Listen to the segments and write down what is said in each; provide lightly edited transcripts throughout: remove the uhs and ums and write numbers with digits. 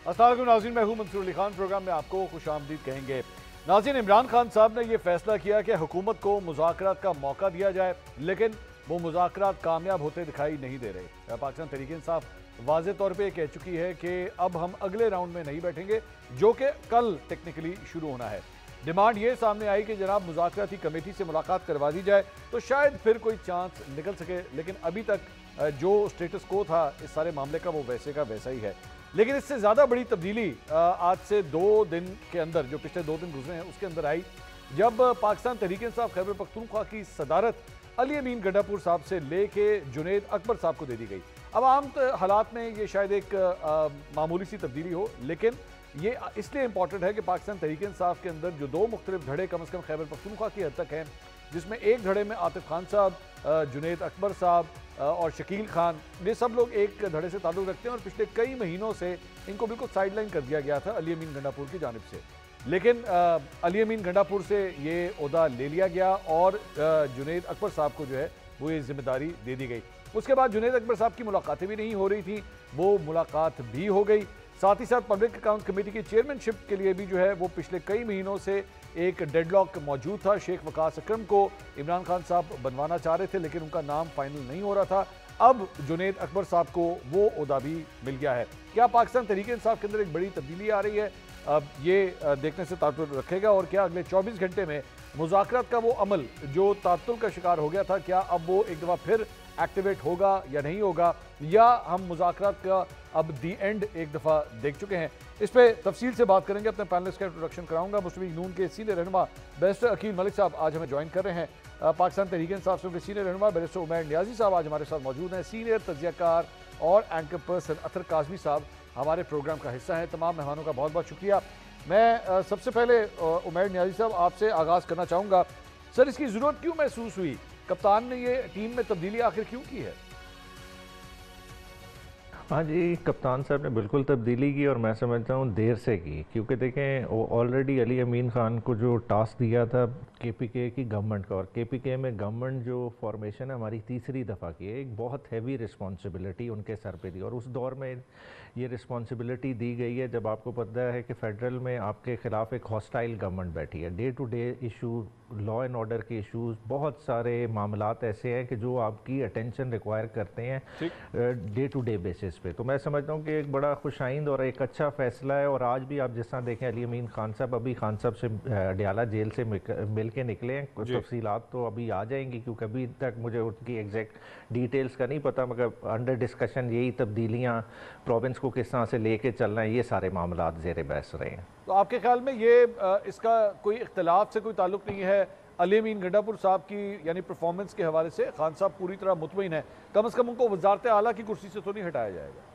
अस्सलाम वालेकुम नाज़रीन, मैं हूं मंसूर अली खान। प्रोग्राम में आपको खुशामदीद कहेंगे। नाज़रीन, इमरान खान साहब ने यह फैसला किया कि हुकूमत को मुज़ाकरात का मौका दिया जाए, लेकिन वो मुज़ाकरात कामयाब होते दिखाई नहीं दे रहे। पाकिस्तान तहरीक इंसाफ वाज़े तौर पर कह चुकी है कि अब हम अगले राउंड में नहीं बैठेंगे, जो कि कल टेक्निकली शुरू होना है। डिमांड ये सामने आई कि जनाब मुज़ाकराती कमेटी से मुलाकात करवा दी जाए तो शायद फिर कोई चांस निकल सके, लेकिन अभी तक जो स्टेटस को था इस सारे मामले का वो वैसे का वैसा ही है। लेकिन इससे ज़्यादा बड़ी तब्दीली आज से 2 दिन के अंदर, जो पिछले 2 दिन गुजरे हैं उसके अंदर आई, जब पाकिस्तान तहरीक इंसाफ खैबर पख्तूनख्वा की सदारत अली अमीन गंडापुर साहब से लेके जुनेद अकबर साहब को दे दी गई। अब आम हालात में ये शायद एक मामूली सी तब्दीली हो, लेकिन ये इसलिए इंपॉर्टेंट है कि पाकिस्तान तहरीक इंसाफ के अंदर जो 2 मुख्तलिफ धड़े कम से कम खैबर पख्तूनख्वा की हद तक हैं, जिसमें एक धड़े में आतिफ खान साहब, जुनेद अकबर साहब और शकील खान, ये सब लोग एक धड़े से ताल्लुक़ रखते हैं और पिछले कई महीनों से इनको बिल्कुल साइडलाइन कर दिया गया था अली अमीन गंडापुर की जानिब से। लेकिन अली अमीन गंडापुर से ये ओहदा ले लिया गया और जुनेद अकबर साहब को जो है वो ये जिम्मेदारी दे दी गई। उसके बाद जुनेद अकबर साहब की मुलाकातें भी नहीं हो रही थी, वो मुलाकात भी हो गई। साथ ही साथ पब्लिक अकाउंट कमेटी की चेयरमैनशिप के लिए भी जो है वो पिछले कई महीनों से एक डेडलॉक मौजूद था। शेख वकास अकरम को इमरान खान साहब बनवाना चाह रहे थे, लेकिन उनका नाम फाइनल नहीं हो रहा था। अब जुनेद अकबर साहब को वो ओहदा भी मिल गया है। क्या पाकिस्तान तहरीक इंसाफ के अंदर एक बड़ी तब्दीली आ रही है? अब ये देखने से तात्पर्य रखेगा। और क्या अगले 24 घंटे में मुज़ाकरात का वो अमल जो तात्तुल का शिकार हो गया था, क्या अब वो एक दफ़ा फिर एक्टिवेट होगा या नहीं होगा, या हम मुज़ाकरात का अब दी एंड एक दफ़ा देख चुके हैं? इस पर तफसील से बात करेंगे। अपने पैनलिस्ट का इंट्रोडक्शन कराऊंगा। मुस्लिम लीग नून के सीनियर रहनुमा बैरिस्टर अकील मलिक साहब आज हमें ज्वाइन कर रहे हैं। पाकिस्तान तहरीक इंसाफ के सीनियर रहनुमा बैरिस्टर उमैर नियाजी साहब आज हमारे साथ मौजूद हैं। सीनियर तज्ज़ियाकार और एंकर पर्सन अतर काज़मी साहब हमारे प्रोग्राम का हिस्सा हैं। तमाम मेहमानों का बहुत बहुत शुक्रिया। मैं सबसे पहले उमैर नियाजी साहब आपसे आगाज़ करना चाहूँगा। सर, इसकी ज़रूरत क्यों महसूस हुई? कप्तान ने ये टीम में तब्दीली आखिर क्यों की है? हाँ जी, कप्तान साहब ने बिल्कुल तब्दीली की और मैं समझता हूँ देर से की, क्योंकि देखें वो ऑलरेडी अली अमीन खान को जो टास्क दिया था केपीके की गवर्नमेंट का, और केपीके में गवर्नमेंट जो फॉर्मेशन है हमारी तीसरी दफ़ा की है, एक बहुत हैवी रिस्पॉन्सिबिलिटी उनके सर पे दी। और उस दौर में ये रिस्पॉन्सिबिलिटी दी गई है जब आपको पता है कि फेडरल में आपके ख़िलाफ़ एक हॉस्टाइल गवर्नमेंट बैठी है। Day to day issue, law and order के इश्यूज़, बहुत सारे मामलात ऐसे हैं कि जो आपकी अटेंशन रिक्वायर करते हैं डे टू डे बेसिस पे। तो मैं समझता हूँ कि एक बड़ा खुशाइंद और एक अच्छा फ़ैसला है। और आज भी आप जिस तरह देखें, अली अमीन खान साहब अभी खान साहब से अडयाला जेल से मिल के निकले हैं। कुछ तफसीलात तो अभी आ जाएंगी, क्योंकि अभी तक मुझे उनकी एग्जैक्ट डिटेल्स का नहीं पता, मगर अंडर डिस्कशन यही तब्दीलियाँ प्रोविंस को किस तरह से लेके चलना है, ये सारे मामलात ज़ेर बहस रहे हैं। तो आपके ख्याल में ये इसका कोई इख्तलाफ से कोई ताल्लुक़ नहीं है? अली अमीन गंडापुर साहब की यानी परफॉर्मेंस के हवाले से खान साहब पूरी तरह मुतमईन है, कम से कम उनको वज़ारत आला की कुर्सी से तो नहीं हटाया जाएगा?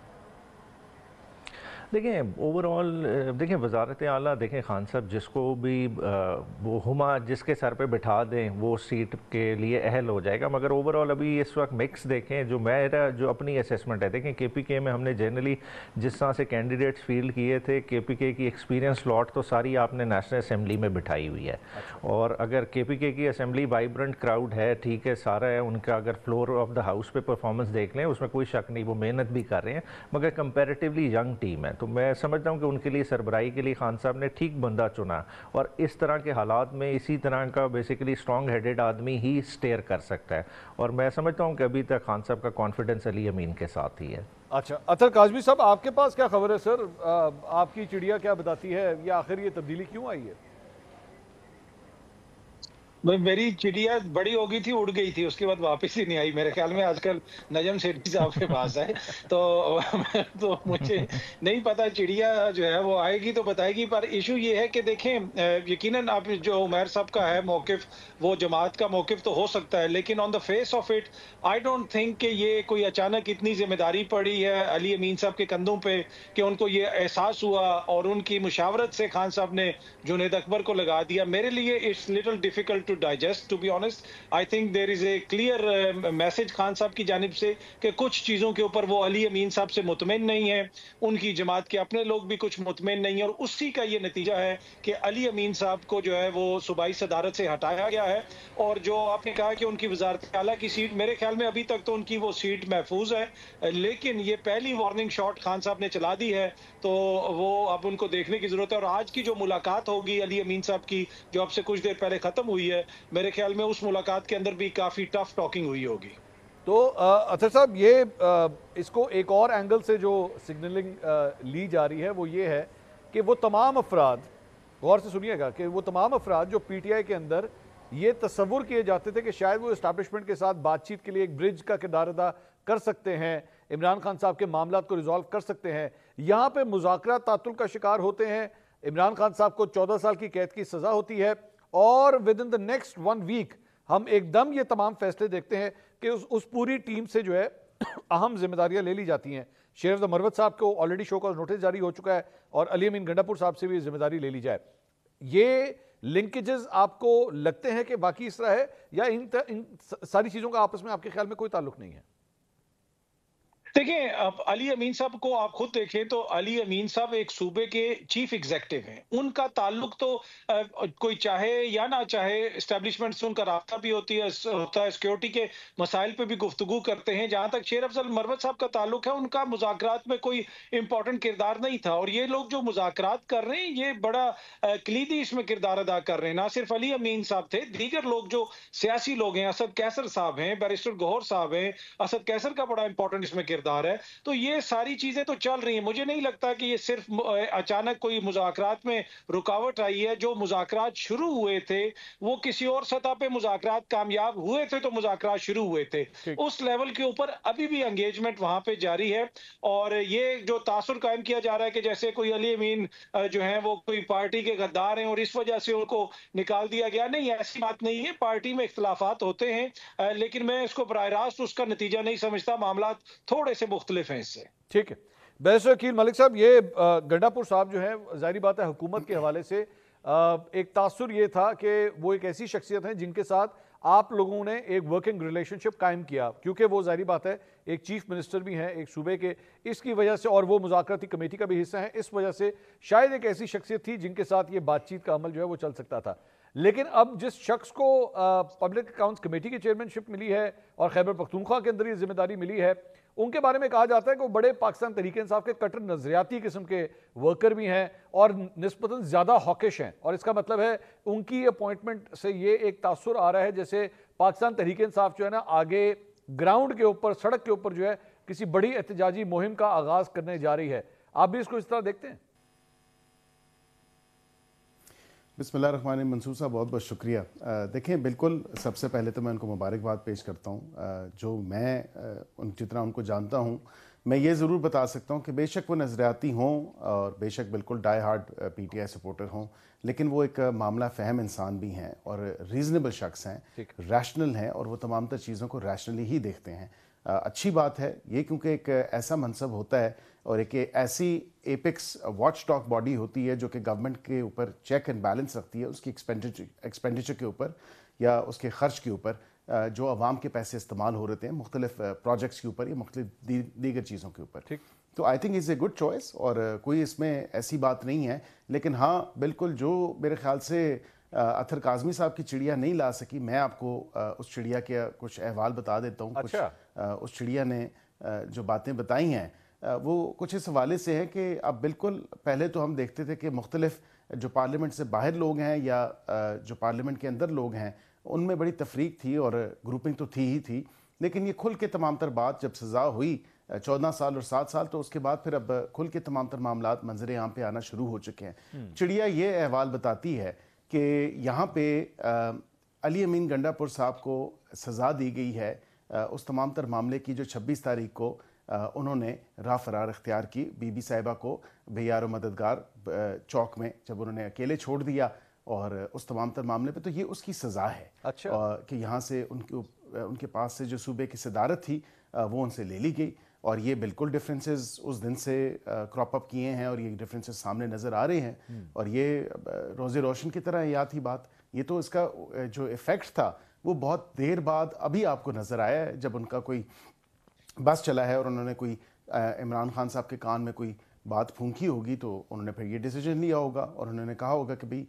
देखें, ओवरऑल देखें वज़ारत आला, देखें खान साहब जिसको भी वो हुमा जिसके सर पे बिठा दें वो सीट के लिए अहल हो जाएगा। मगर ओवरऑल अभी इस वक्त मिक्स देखें, जो अपनी असेसमेंट है, देखें केपीके में हमने जनरली जिस तरह से कैंडिडेट्स फील्ड किए थे, केपीके की एक्सपीरियंस लॉट तो सारी आपने नेशनल असम्बली में बिठाई हुई है। और अगर केपीके की असम्बली वाइब्रेंट क्राउड है, ठीक है, सारा है उनका, अगर फ्लोर ऑफ द हाउस पे परफॉर्मेंस देख लें उसमें कोई शक नहीं, वो मेहनत भी कर रहे हैं, मगर कंपेरेटिवली यंग टीम है। तो मैं समझता हूँ कि उनके लिए सरबराही के लिए खान साहब ने ठीक बंदा चुना। और इस तरह के हालात में इसी तरह का बेसिकली स्ट्रॉन्ग हेडेड आदमी ही स्टेयर कर सकता है। और मैं समझता हूँ कि अभी तक खान साहब का कॉन्फिडेंस अली अमीन के साथ ही है। अच्छा, अतर काज़मी साहब, आपके पास क्या खबर है सर? आपकी चिड़िया क्या बताती है, या आखिर ये तब्दीली क्यों आई है? मेरी चिड़िया बड़ी हो गई थी, उड़ गई थी, उसके बाद वापस ही नहीं आई। मेरे ख्याल में आजकल नजम सेठी साहब के पास है। तो मुझे नहीं पता, चिड़िया जो है वो आएगी तो बताएगी। पर इशू ये है कि देखें, यकीनन आप जो उमैर साहब का है मौकिफ, वो जमात का मौकिफ तो हो सकता है, लेकिन on the face of it I don't think कि ये कोई अचानक इतनी जिम्मेदारी पड़ी है अली अमीन साहब के कंधों पे कि उनको ये एहसास हुआ और उनकी मुशावरत से खान साहब ने जुनेद अकबर को लगा दिया। मेरे लिए it's little difficult to digest, to be honest. I think there is a clear message Khan साहब की जानिब से कि कुछ चीज़ों के ऊपर वो अली अमीन साहब से मुतमिन नहीं है, उनकी जमात के अपने लोग भी कुछ मुतमिन नहीं है, और उसी का ये नतीजा है कि अली अमीन साहब को जो है वो सूबाई सदारत से हटाया गया है। और जो आपने कहा कि उनकी वजारत आला की सीट, मेरे ख्याल में अभी तक तो उनकी वो सीट महफूज है, लेकिन ये पहली वार्निंग शॉट खान साहब ने चला दी है, तो वो अब उनको देखने की जरूरत है। और आज की जो मुलाकात होगी अली अमीन साहब की, जो अब से कुछ देर पहले खत्म हुई है, मेरे ख्याल में उस मुलाकात के अंदर भी काफी टफ टॉकिंग हुई होगी। तो अतर साहब, ये इसको एक और एंगल से जो सिग्नलिंग ली जा रही है वो ये है कि वो तमाम अफराद, गौर से सुनिएगा, कि वो तमाम अफराद जो पीटीआई के अंदर ये तस्वुर किए जाते थे कि शायद वो इस्टेब्लिशमेंट के साथ बातचीत के लिए एक ब्रिज का किरदार अदा कर सकते हैं, इमरान खान साहब के मामला को रिजॉल्व कर सकते हैं, यहाँ पे मुज़ाकरा तातुल का शिकार होते हैं। इमरान खान साहब को 14 साल की कैद की सज़ा होती है और within the next 1 week हम एकदम ये तमाम फैसले देखते हैं कि उस पूरी टीम से जो है अहम जिम्मेदारियां ले ली जाती हैं। शेर मरवत साहब को ऑलरेडी शो कॉज नोटिस जारी हो चुका है और अली अमीन गंडापुर साहब से भी जिम्मेदारी ले ली जाए। ये लिंकेजेस आपको लगते हैं कि बाकी इस तरह है, या इन सारी चीज़ों का आपस में आपके ख्याल में कोई ताल्लुक नहीं है? देखिए, अब अली अमीन साहब को आप खुद देखें तो अली अमीन साहब एक सूबे के चीफ एग्जीक्यूटिव हैं। उनका ताल्लुक तो कोई चाहे या ना चाहे एस्टेब्लिशमेंट से उनका राब्ता भी होता है, सिक्योरिटी के मसाइल पे भी गुफ्तगू करते हैं। जहां तक शेर अफजल मरवत साहब का ताल्लुक है, उनका मुज़ाकरात में कोई इंपॉर्टेंट किरदार नहीं था, और ये लोग जो मुज़ाकरात कर रहे हैं ये बड़ा कलीदी इसमें किरदार अदा कर रहे हैं। ना सिर्फ अली अमीन साहब थे, दीगर लोग जो सियासी लोग हैं, असद कैसर साहब हैं, बैरिस्टर गौहर साहब हैं, असद कैसर का बड़ा इंपॉर्टेंट इसमें किरदार है। तो ये सारी चीजें तो चल रही हैं। मुझे नहीं लगता कि ये सिर्फ अचानक कोई मुज़ाकरात में रुकावट आई है। जो मुज़ाकरात शुरू हुए थे वो किसी और सतह पे मुज़ाकरात कामयाब हुए थे, तो मुज़ाकरात शुरू हुए थे, उस लेवल के ऊपर अभी भी एंगेजमेंट वहां पे जारी है। और ये जो तासुर कायम किया जा रहा है कि जैसे कोई अली अमीन जो है वो कोई पार्टी के गद्दार हैं और इस वजह से उनको निकाल दिया गया, नहीं, ऐसी बात नहीं है। पार्टी में इख्तलाफात होते हैं, लेकिन मैं इसको बराह रास्त उसका नतीजा नहीं समझता। मामला थोड़े से मुख्तलिफ हैं इससे। ठीक है, बैरिस्टर वकील मलिक साहब, ये गंडापुर साहब जो है, जाहिर बात है हुकूमत के हवाले से एक तासुर ये था कि वो एक ऐसी शख्सियत हैं जिनके साथ आप लोगों ने एक वर्किंग रिलेशनशिप कायम किया, क्योंकि वो जाहिर बात है एक चीफ मिनिस्टर भी हैं एक सूबे के, इसकी वजह से, और वो मुज़ाकराती कमेटी का भी हिस्सा है, इस वजह से शायद एक ऐसी शख्सियत थी जिनके साथ ये बातचीत का अमल जो है वो चल सकता था। लेकिन अब जिस शख्स को पब्लिक अकाउंट्स कमेटी की चेयरमैनशिप मिली है और खैबर पख्तूनख्वा के अंदर ये जिम्मेदारी मिली है, उनके बारे में कहा जाता है कि वो बड़े पाकिस्तान तहरीक इंसाफ के कट्टर नजरियाती किस्म के वर्कर भी हैं और निस्बतन ज़्यादा हॉकिश हैं, और इसका मतलब है उनकी अपॉइंटमेंट से ये एक तासुर आ रहा है जैसे पाकिस्तान तहरीक इंसाफ जो है ना आगे ग्राउंड के ऊपर, सड़क के ऊपर जो है किसी बड़ी एहतजाजी मुहिम का आगाज करने जा रही है। आप भी इसको इस तरह देखते हैं? बिस्मिल्लाहिर्रहमानिर्रहीम। मंसूर साहब, बहुत बहुत शुक्रिया। देखें, बिल्कुल सबसे पहले तो मैं उनको मुबारकबाद पेश करता हूँ। जो मैं जितना उनको जानता हूँ, मैं ये ज़रूर बता सकता हूँ कि बेशक वो नज़रियाती हों और बेशक बिल्कुल डाई हार्ड पीटीआई सपोर्टर हों, लेकिन वो एक मामला फ़हम इंसान भी हैं और रीज़नेबल शख्स हैं, रैशनल हैं, और वो तमाम तर चीज़ों को रैशनली ही देखते हैं। अच्छी बात है ये, क्योंकि एक ऐसा मनसब होता है और एक ऐसी एपिक्स वॉच टॉक बॉडी होती है जो कि गवर्नमेंट के ऊपर चेक एंड बैलेंस रखती है, उसकी एक्सपेंडिचर के ऊपर या उसके खर्च के ऊपर, जो अवाम के पैसे इस्तेमाल हो रहे हैं मुख्तलिफ प्रोजेक्ट्स के ऊपर या मुख्तलिफ दीगर चीज़ों के ऊपर। ठीक, तो I think is a good choice और कोई इसमें ऐसी बात नहीं है। लेकिन हाँ, बिल्कुल जो मेरे ख्याल से अतर काज़मी साहब की चिड़िया नहीं ला सकी, मैं आपको उस चिड़िया के कुछ अहवाल बता देता हूँ। अच्छा। कुछ उस चिड़िया ने जो बातें बताई हैं वो कुछ इस हवाले से है कि अब बिल्कुल पहले तो हम देखते थे कि मुख्तलिफ जो पार्लियामेंट से बाहर लोग हैं या जो पार्लियामेंट के अंदर लोग हैं उनमें बड़ी तफरीक थी और ग्रुपिंग तो थी ही थी, लेकिन ये खुल के तमाम तर बात जब सज़ा हुई 14 साल और 7 साल, तो उसके बाद फिर अब खुल के तमाम तर मामलात मंजर आम पे आना शुरू हो चुके हैं। चिड़िया ये अहवाल बताती है कि यहाँ पे अली अमीन गंडापुर साहब को सज़ा दी गई है उस तमाम तर मामले की जो 26 तारीख को उन्होंने राह फरार इख्तियार की बीबी साहिबा को बेयार मददगार चौक में जब उन्होंने अकेले छोड़ दिया, और उस तमाम तर मामले पे तो ये उसकी सज़ा है। अच्छा। कि यहाँ से उनके पास से जो सूबे की सदारत थी वो उनसे ले ली गई, और ये बिल्कुल डिफरेंसेस उस दिन से क्रॉप अप किए हैं और ये डिफरेंसेस सामने नज़र आ रहे हैं। और ये रोज़े रोशन की तरह याद थी बात ये तो इसका जो इफ़ेक्ट था वो बहुत देर बाद अभी आपको नज़र आया है, जब उनका कोई बस चला है और उन्होंने कोई इमरान खान साहब के कान में कोई बात फूंकी होगी, तो उन्होंने फिर ये डिसीजन लिया होगा और उन्होंने कहा होगा कि भाई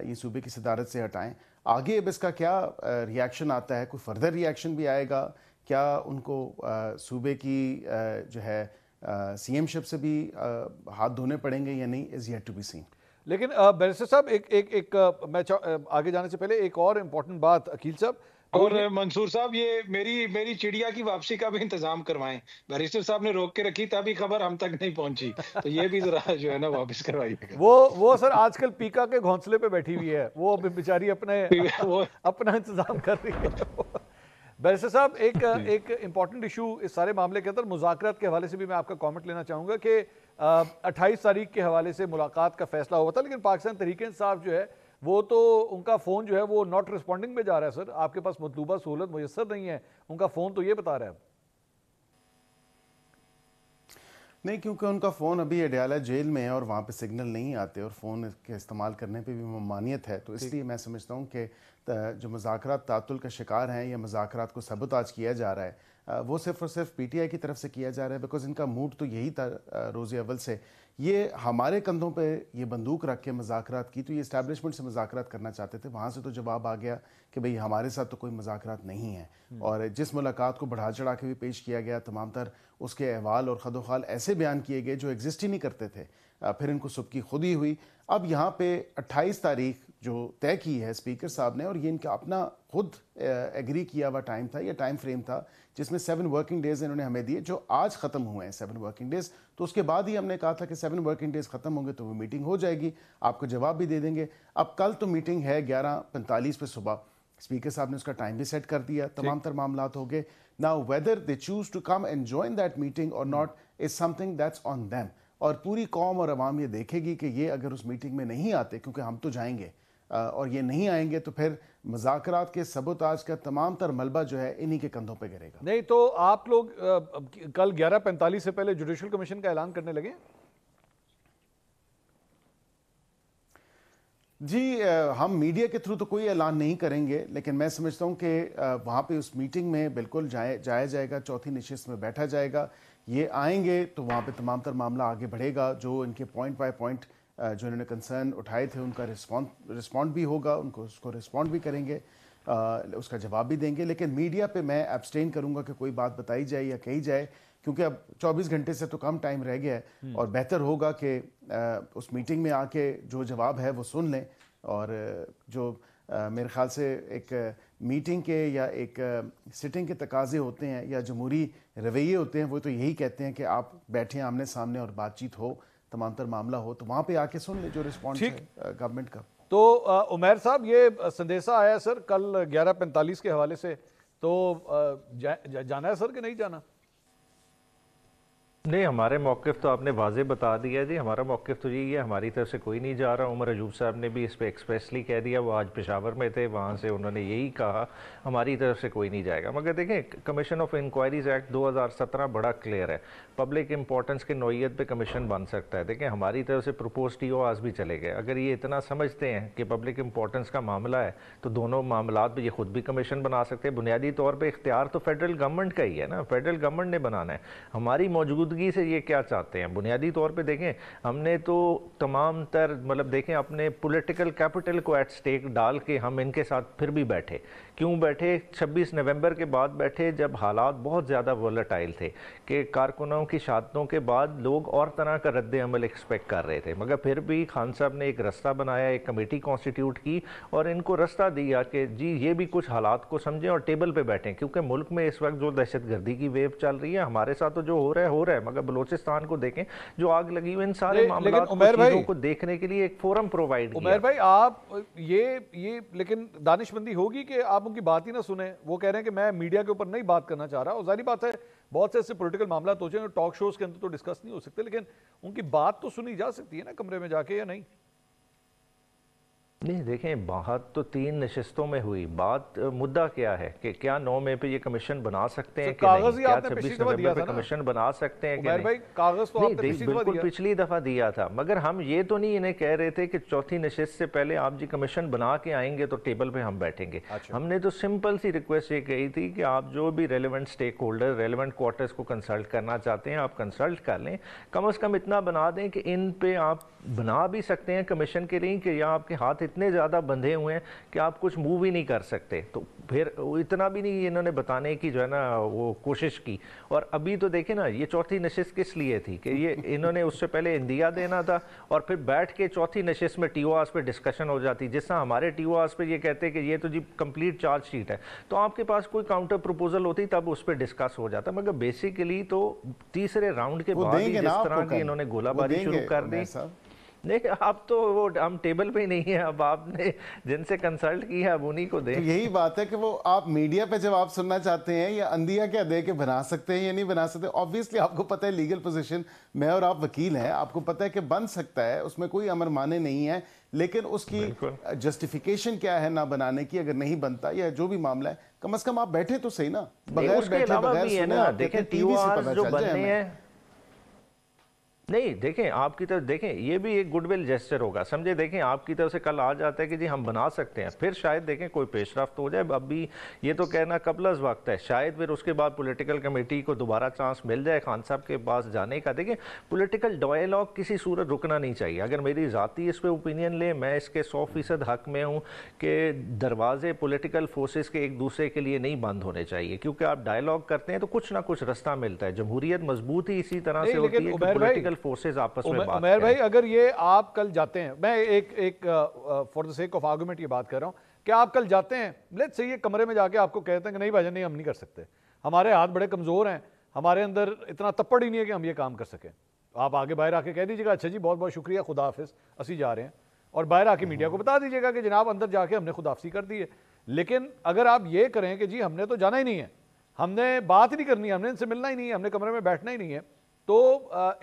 ये सूबे की सदारत से हटाएं। आगे अब इसका क्या रिएक्शन आता है, कोई फर्दर रिएक्शन भी आएगा क्या, उनको सूबे की जो है सीएमशिप से भी हाथ धोने पड़ेंगे या नहीं, is yet to be seen. लेकिन बैरिस्टर साहब मैं आगे जाने से पहले एक और इम्पोर्टेंट बात अकील साहब और मंसूर साहब, ये मेरी चिड़िया की वापसी का भी इंतजाम करवाएं। बैरिस्टर साहब ने रोक के रखी तभी खबर हम तक नहीं पहुंची, तो ये भी जरा जो है ना वापस करवाइएगा। वो सर आजकल पीका के घोंसले पे बैठी हुई है, वो बेचारी अपना इंतजाम कर रही है। बैरिस्टर साहब एक इम्पॉर्टेंट इशू इस सारे मामले के अंदर मुज़ाकरात के हवाले से भी मैं आपका कमेंट लेना चाहूँगा कि 28 तारीख के हवाले से मुलाकात का फैसला हुआ था, लेकिन पाकिस्तान तहरीक इंसाफ जो है वो तो उनका फ़ोन जो है वो नॉट रिस्पॉन्डिंग में जा रहा है। सर आपके पास मतलूबा सहूलत मुयसर नहीं है, उनका फ़ोन तो ये बता रहा है। नहीं, क्योंकि उनका फ़ोन अभी अडयाला जेल में है और वहाँ पे सिग्नल नहीं आते और फ़ोन के इस्तेमाल करने पे भी ममानियत है, तो इसलिए मैं समझता हूँ कि जो मुज़ाकरात तातुल का शिकार हैं या मुज़ाकरात को सबूताज किया जा रहा है वो सिर्फ़ और सिर्फ पीटीआई की तरफ से किया जा रहा है, बिकॉज इनका मूड तो यही था रोज़े अव्वल से। ये हमारे कंधों पे ये बंदूक रख के मुज़ाकरात की, तो ये इस्टेब्लिशमेंट से मुज़ाकरात करना चाहते थे, वहाँ से तो जवाब आ गया कि भाई हमारे साथ तो कोई मुज़ाकरात नहीं है। और जिस मुलाकात को बढ़ा चढ़ा के भी पेश किया गया, तमाम तर उसके अहवाल और खदोखाल ऐसे बयान किए गए जो एग्जिस्ट ही नहीं करते थे, फिर इनको सुबकी खुद ही हुई। अब यहाँ पे 28 तारीख जो तय की है स्पीकर साहब ने, और ये इनका अपना खुद एग्री किया हुआ टाइम था या टाइम फ्रेम था, जिसमें 7 वर्किंग डेज इन्होंने हमें दिए, जो आज ख़त्म हुए हैं 7 वर्किंग डेज। तो उसके बाद ही हमने कहा था कि 7 वर्किंग डेज ख़त्म होंगे तो वो मीटिंग हो जाएगी, आपको जवाब भी दे देंगे। अब कल तो मीटिंग है 11:45 पे सुबह, स्पीकर साहब ने उसका टाइम भी सेट कर दिया, तमाम तर मामलात हो गए। Now whether they choose to come and join that meeting or not is something that's on them. और पूरी कौम और अवाम ये देखेगी कि ये अगर उस मीटिंग में नहीं आते, क्योंकि हम तो जाएंगे, और ये नहीं आएंगे तो फिर मुज़ाकरात के सबूताज का तमाम तर मलबा जो है इन्हीं के कंधों पे गिरेगा। नहीं तो आप लोग कल 11:45 से पहले जुडिशल कमीशन का ऐलान करने लगे? जी, हम मीडिया के थ्रू तो कोई ऐलान नहीं करेंगे, लेकिन मैं समझता हूँ कि वहाँ पे उस मीटिंग में बिल्कुल जाया जाएगा, चौथी नशिस्त में बैठा जाएगा। ये आएंगे तो वहाँ पे तमाम तर मामला आगे बढ़ेगा, जो इनके पॉइंट बाय पॉइंट जो इन्होंने कंसर्न उठाए थे उनका रिस्पॉन्ड भी होगा, उसको रिस्पॉन्ड भी करेंगे, उसका जवाब भी देंगे। लेकिन मीडिया पे मैं एब्सटेन करूँगा कि कोई बात बताई जाए या कही जाए, क्योंकि अब 24 घंटे से तो कम टाइम रह गया है, और बेहतर होगा कि उस मीटिंग में आके जो जवाब है वो सुन लें। और जो मेरे ख्याल से एक मीटिंग के या एक सिटिंग के तकाजे होते हैं या जमहूरी रवैये होते हैं, वो तो यही कहते हैं कि आप बैठे आमने सामने और बातचीत हो, तमाम तर मामला हो, तो वहाँ पे आके सुन ले जो रिस्पॉन्स है गवर्नमेंट का। तो उमैर साहब, ये संदेशा आया सर कल 11:45 के हवाले से, तो जाना है सर कि नहीं जाना? नहीं, हमारे मौक़िफ़ तो आपने वाज़े बता दिया जी। हमारा मौक़िफ़ तो यही है, हमारी तरफ से कोई नहीं जा रहा। उमर अयूब साहब ने भी इस पर एक्सप्रेसली कह दिया, वो आज पेशावर में थे, वहाँ से उन्होंने यही कहा, हमारी तरफ से कोई नहीं जाएगा। मगर देखें, कमीशन ऑफ इंक्वायरीज़ एक्ट 2017 बड़ा क्लियर है, पब्लिक इंपॉर्टेंस की नौइयत पे कमीशन बन सकता है। देखें, हमारी तरफ से प्रपोज टी ओ आज भी चले गए। अगर ये इतना समझते हैं कि पब्लिक इंपॉर्टेंस का मामला है, तो दोनों मामलात पर ये खुद भी कमीशन बना सकते हैं। बुनियादी तौर पर इख्तियार तो फेडरल गवर्नमेंट का ही है ना, फेडरल गवर्नमेंट ने बनाना है। हमारी मौजूदगी से ये क्या चाहते हैं बुनियादी तौर पे देखें, हमने तो तमाम तर मतलब देखें अपने पॉलिटिकल कैपिटल को एट स्टेक डाल के हम इनके साथ फिर भी बैठे। क्यों बैठे? 26 नवंबर के बाद बैठे, जब हालात बहुत ज़्यादा वोलेटाइल थे कि कारकुनों की शहादतों के बाद लोग और तरह का रद्द अमल एक्सपेक्ट कर रहे थे। मगर फिर भी खान साहब ने एक रास्ता बनाया, एक कमेटी कॉन्स्टिट्यूट की और इनको रास्ता दिया कि जी ये भी कुछ हालात को समझें और टेबल पे बैठें, क्योंकि मुल्क में इस वक्त जो दहशतगर्दी की वेव चल रही है, हमारे साथ तो जो हो रहा है, मगर बलूचिस्तान को देखें जो आग लगी हुई, इन सारे मामलों को देखने के लिए एक फोरम प्रोवाइड किया। उमैर भाई, आप ये लेकिन दानिशमंदी होगी कि आप उनकी बात ही ना सुने। वो कह रहे हैं कि मैं मीडिया के ऊपर नहीं बात करना चाह रहा, और जाहिर बात है बहुत से ऐसे पॉलिटिकल मामला तो होते हैं टॉक शोज के अंदर तो डिस्कस नहीं हो सकते, लेकिन उनकी बात तो सुनी जा सकती है ना कमरे में जाके, या नहीं? नहीं देखें, बात तो 3 नशिस्तों में हुई। बात मुद्दा क्या है कि क्या 9 मई पे ये कमीशन बना सकते हैं कि नहीं, क्या 26 नवंबर पे कमीशन बना सकते हैं कि नहीं। भाई कागज तो आपने पिछली दफा बिल्कुल दिया। पिछली दफा दिया था, मगर हम ये तो नहीं इन्हें कह रहे थे कि चौथी नशिस्त से पहले आप जी कमीशन बना के आएंगे तो टेबल पे हम बैठेंगे। हमने तो सिंपल सी रिक्वेस्ट ये कही थी कि आप जो भी relevant stake holder, relevant quarters को कंसल्ट करना चाहते हैं आप कंसल्ट कर लें। कम से कम इतना बना दें कि इन पे आप बना भी सकते हैं कमीशन के लिए कि या आपके हाथ इतने ज़्यादा बंधे हुए हैं कि आप कुछ मूव ही नहीं कर सकते। तो फिर इतना भी नहीं इन्होंने बताने की जो है ना वो कोशिश की। और अभी तो देखें ना, ये चौथी नशिस्त किस लिए थी कि ये इन्होंने उससे पहले इंदिया देना था और फिर बैठ के चौथी नशिस्त में टीओआरस पे डिस्कशन हो जाती, जिस तरह हमारे टीओआरस पे ये कहते कि ये तो जी कंप्लीट चार्जशीट है, तो आपके पास कोई काउंटर प्रपोजल होती तब उस पर डिस्कस हो जाता। मगर बेसिकली तो तीसरे राउंड के बाद ही जिस तरह की इन्होंने गोलाबारी शुरू कर दी। नहीं, अब तो वो हम टेबल पे ही नहीं है, अब आपने जिनसे कंसल्ट किया अब उन्हीं को दें। तो यही बात है कि वो आप मीडिया पे जवाब सुनना चाहते हैं या अंदिया क्या दे के बना सकते हैं या नहीं बना सकते। ऑब्वियसली आपको पता है लीगल पोजीशन, मैं और आप वकील हैं, आपको पता है कि बन सकता है, उसमें कोई अमर माने नहीं है, लेकिन उसकी जस्टिफिकेशन क्या है ना बनाने की। अगर नहीं बनता या जो भी मामला है, कम से कम आप बैठे तो सही ना, बगैर बैठे बगैर सुने। देखें टीवी से पता चल जाए। नहीं देखें, आपकी तरफ देखें, ये भी एक गुडविल जेस्चर होगा, समझे। देखें आपकी तरफ से कल आ जाता है कि जी हम बना सकते हैं, फिर शायद देखें कोई पेशरफ्त हो जाए। अभी ये तो कहना कबलस वक्त है, शायद फिर उसके बाद पॉलिटिकल कमेटी को दोबारा चांस मिल जाए खान साहब के पास जाने का। देखें पॉलिटिकल डायलॉग किसी सूरत रुकना नहीं चाहिए। अगर मेरी ज़ाती इस पर ओपिनियन ले, मैं इसके 100% हक में हूँ कि दरवाजे पॉलिटिकल फोर्सेस के एक दूसरे के लिए नहीं बंद होने चाहिए, क्योंकि आप डायलॉग करते हैं तो कुछ ना कुछ रास्ता मिलता है। जमहूरियत मजबूत ही इसी तरह से होती है कि पॉलिटिकल फोर्सेस आपस में बात उमर भाई, अगर ये आप कल जाते हैं, मैं एक for the sake of argument ये बात कर रहा हूं कि आप कल जाते हैं, लेट्स से ये कमरे में जाके आपको कहते हैं कि नहीं भाईजान नहीं हम नहीं कर सकते, हमारे हाथ बड़े कमजोर हैं, हमारे अंदर इतना तप्पड़ ही नहीं है कि हम ये काम कर सकें, आप आगे बाहर आके कह दीजिएगा अच्छा जी बहुत बहुत शुक्रिया खुदा हाफिज असी जा रहे हैं, और बाहर आके मीडिया को बता दीजिएगा कि जनाब अंदर जाके हमने खुदाफसी कर दी है। लेकिन अगर आप ये करें कि जी हमने तो जाना ही नहीं है, हमने बात ही नहीं करनी है, हमने इनसे मिलना ही नहीं है, हमने कमरे में बैठना ही नहीं है, तो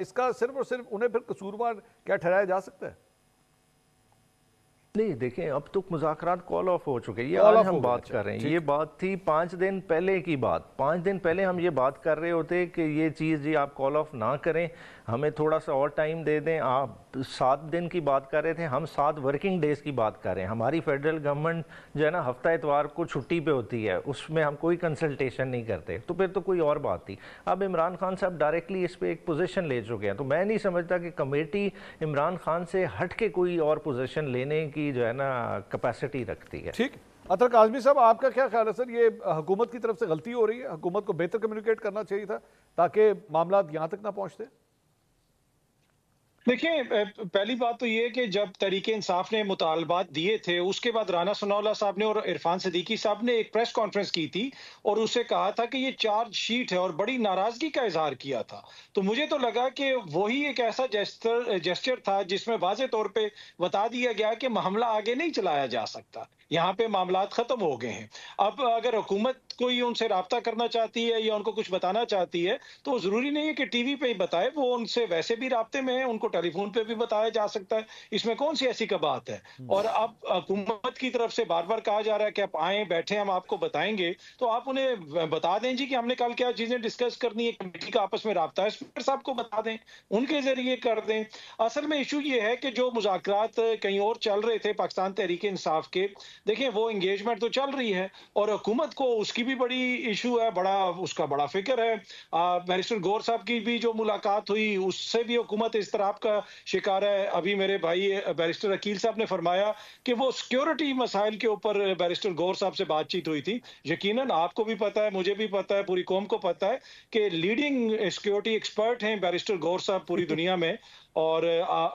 इसका सिर्फ और सिर्फ उन्हें फिर कसूरवार क्या ठहराया जा सकता है? नहीं देखें, अब तो मुज़ाकरात कॉल ऑफ हो चुके हैं। ये आज हम बात कर रहे हैं, ये बात थी 5 दिन पहले की बात। 5 दिन पहले हम ये बात कर रहे होते कि ये चीज़ जी आप कॉल ऑफ ना करें, हमें थोड़ा सा और टाइम दे दें। आप 7 दिन की बात कर रहे थे, हम 7 वर्किंग डेज की बात कर रहे हैं। हमारी फेडरल गवर्नमेंट जो है ना हफ्ता इतवार को छुट्टी पे होती है, उसमें हम कोई कंसल्टेशन नहीं करते, तो फिर तो कोई और बात थी। अब इमरान खान साहब डायरेक्टली इस पर एक पोजीशन ले चुके हैं, तो मैं नहीं समझता कि कमेटी इमरान खान से हट के कोई और पोजीशन लेने की जो है ना कैपेसिटी रखती है। ठीक, अतर काज़मी साहब आपका क्या ख्याल है सर, ये हुकूमत की तरफ से गलती हो रही है? हुकूमत को बेहतर कम्युनिकेट करना चाहिए था ताकि मामला यहाँ तक ना पहुँचते। देखिए, पहली बात तो ये कि जब तहरीक इंसाफ ने मुतालबात दिए थे, उसके बाद राना सनाउल्लाह साहब ने और इरफान सिद्दीकी साहब ने एक प्रेस कॉन्फ्रेंस की थी और उससे कहा था कि ये चार्जशीट है और बड़ी नाराजगी का इजहार किया था। तो मुझे तो लगा कि वही एक ऐसा जेस्चर था जिसमें वाज़े तौर पे बता दिया गया कि मामला आगे नहीं चलाया जा सकता, यहाँ पे मामलात खत्म हो गए हैं। अब अगर हुकूमत कोई उनसे राब्ता करना चाहती है या उनको कुछ बताना चाहती है तो जरूरी नहीं है कि टीवी पे ही बताए, वो उनसे वैसे भी राब्ते में है, उनको टेलीफोन पे भी बताया जा सकता है, इसमें कौन सी ऐसी बात है। और अब हुकूमत की तरफ से बार बार कहा जा रहा है कि आप आए बैठे हम आपको बताएंगे, तो आप उन्हें बता दें जी कि हमने कल क्या चीजें डिस्कस करनी है, कमेटी का आपस में राब्ता है, स्पीकर साहब को बता दें, उनके जरिए कर दें। असल में इशू ये है कि जो मुज़ाकरात कहीं और चल रहे थे पाकिस्तान तहरीक इंसाफ के, देखिए वो एंगेजमेंट तो चल रही है और हुकूमत को उसकी भी बड़ी इशू है, उसका बड़ा फिक्र है। बैरिस्टर गौर साहब की भी जो मुलाकात हुई उससे भी हुकूमत इस तरह का शिकार है। अभी मेरे भाई बैरिस्टर अकील साहब ने फरमाया कि वो सिक्योरिटी मसाइल के ऊपर बैरिस्टर गौर साहब से बातचीत हुई थी। यकीनन आपको भी पता है, मुझे भी पता है, पूरी कौम को पता है कि लीडिंग सिक्योरिटी एक्सपर्ट हैं बैरिस्टर गौर साहब पूरी दुनिया में। और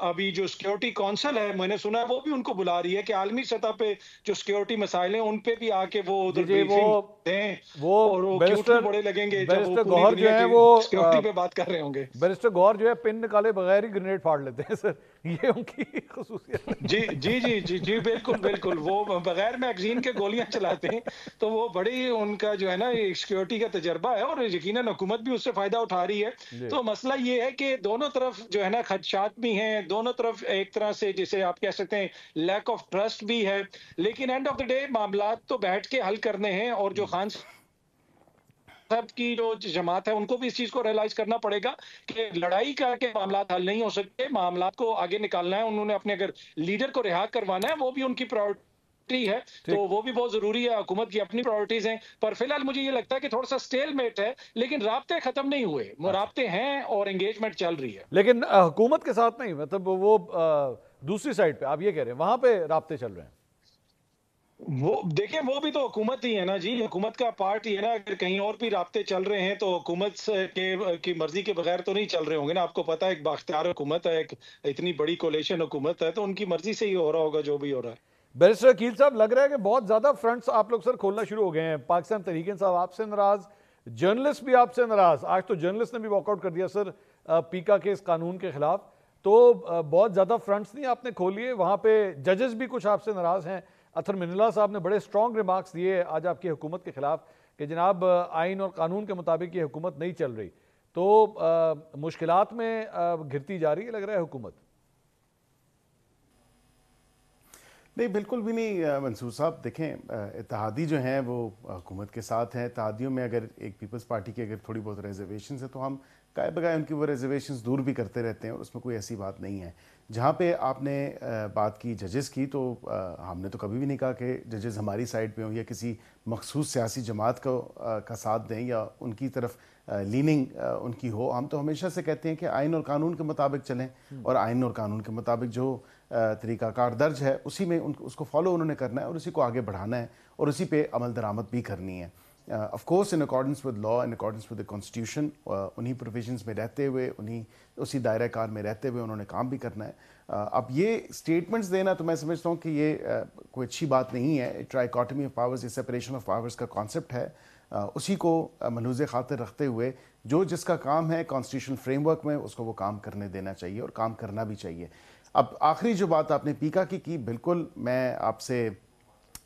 अभी जो सिक्योरिटी काउंसिल है, मैंने सुना है वो भी उनको बुला रही है कि आलमी सतह पे जो सिक्योरिटी मसाइल हैं उन पे भी आके वो उधर ब्रीफिंग दें। वो और वो बैरिस्टर बड़े लगेंगे जब वो गौहर जो है वो सिक्योरिटी पे बात कर रहे होंगे। बैरिस्टर गौहर जो है पिन निकाले बगैर ही ग्रेनेड फाड़ लेते हैं सर, ये उनकी खसूसियत है। जी जी जी जी जी बिल्कुल बिल्कुल, वो बगैर मैगजीन के गोलियां चलाते हैं, तो वो बड़ी उनका जो है ना सिक्योरिटी का तजर्बा है और यकीनन हुकूमत भी उससे फायदा उठा रही है। तो मसला ये है कि दोनों तरफ जो है ना खदशात भी हैं, दोनों तरफ एक तरह से जिसे आप कह सकते हैं लैक ऑफ ट्रस्ट भी है, लेकिन एंड ऑफ द डे मामलात तो बैठ के हल करने हैं। और जो खान साहब की जो जमात है उनको भी इस चीज को रियलाइज करना पड़ेगा कि लड़ाई करके मामलात हल नहीं हो सकते, मामलात को आगे निकालना है। उन्होंने अपने अगर लीडर को रिहा करवाना है, वो भी उनकी प्रायोरिटी है, तो वो भी बहुत जरूरी है। हुकूमत की अपनी प्रायोरिटीज हैं, पर फिलहाल मुझे ये लगता है कि थोड़ा सा स्टेलमेट है, लेकिन राब्ते खत्म नहीं हुए, राब्ते हैं और एंगेजमेंट चल रही है। लेकिन हुकूमत के साथ नहीं, मतलब वो दूसरी साइड पे आप ये कह रहे हैं वहां पे राब्ते चल रहे हैं। वो देखिए, वो भी तो हुकूमत ही है ना जी, हुकूमत का पार्ट ही है ना। अगर कहीं और भी राब्ते चल रहे हैं तो हुकूमत के की मर्जी के बगैर तो नहीं चल रहे होंगे ना। आपको पता है एक बाख्तियार हुकूमत है, एक इतनी बड़ी कोलेशन हुकूमत है, तो उनकी मर्जी से ही हो रहा होगा जो भी हो रहा है। बैरिस्टर अकील साहब, लग रहा है कि बहुत ज्यादा फ्रंट्स आप लोग सर खोलना शुरू हो गए हैं। पाकिस्तान तहरीक इंसाफ आपसे नाराज, जर्नलिस्ट भी आपसे नाराज। आज तो जर्नलिस्ट ने भी वॉकआउट कर दिया सर पीका के इस कानून के खिलाफ। तो बहुत ज्यादा फ्रंट्स नहीं आपने खोली है, वहां पे जजेस भी कुछ आपसे नाराज हैं। अथर मिनुल्लाह साहब ने बड़े स्ट्रॉन्ग रिमार्क्स दिए आज आपकी हुकूमत के खिलाफ कि जनाब आइन और कानून के मुताबिक ये हुकूमत नहीं चल रही। तो मुश्किलात में घिरती जा रही है लग रहा है हुकूमत। नहीं, बिल्कुल भी नहीं मंसूर साहब। देखें, इत्तेहादी जो हैं वो हुकूमत के साथ हैं। इत्तेहादियों में अगर एक पीपल्स पार्टी की अगर थोड़ी बहुत रिजर्वेशन है तो हम काय बगाए उनकी वो रिजर्वेशन दूर भी करते रहते हैं, और उसमें कोई ऐसी बात नहीं है। जहाँ पे आपने बात की जजेस की, तो हमने तो कभी भी नहीं कहा कि जजेस हमारी साइड पे हों या किसी मखसूस सियासी जमात को का साथ दें या उनकी तरफ लीनिंग उनकी हो। हम तो हमेशा से कहते हैं कि आइन और कानून के मुताबिक चलें, और आइन और कानून के मुताबिक जो तरीक़ाकार दर्ज है उसी में उसको फॉलो उन्होंने करना है और उसी को आगे बढ़ाना है और उसी पे अमल दरामद भी करनी है। Of course in accordance with law, in accordance with the constitution, उन्हीं प्रोविजंस में रहते हुए, उन्हीं उसी दायरा कार में रहते हुए उन्होंने काम भी करना है। अब ये स्टेटमेंट्स देना तो मैं समझता हूँ कि ये कोई अच्छी बात नहीं है। ट्राइकॉटमी ऑफ पावर्स, ये सेपरेशन ऑफ पावर्स का कॉन्सेप्ट है, उसी को मलूज़ खातिर रखते हुए जो जिसका काम है कॉन्स्टिट्यूशनल फ्रेमवर्क में उसको वो काम करने देना चाहिए और काम करना भी चाहिए। अब आखिरी जो बात आपने पीका की बिल्कुल मैं आपसे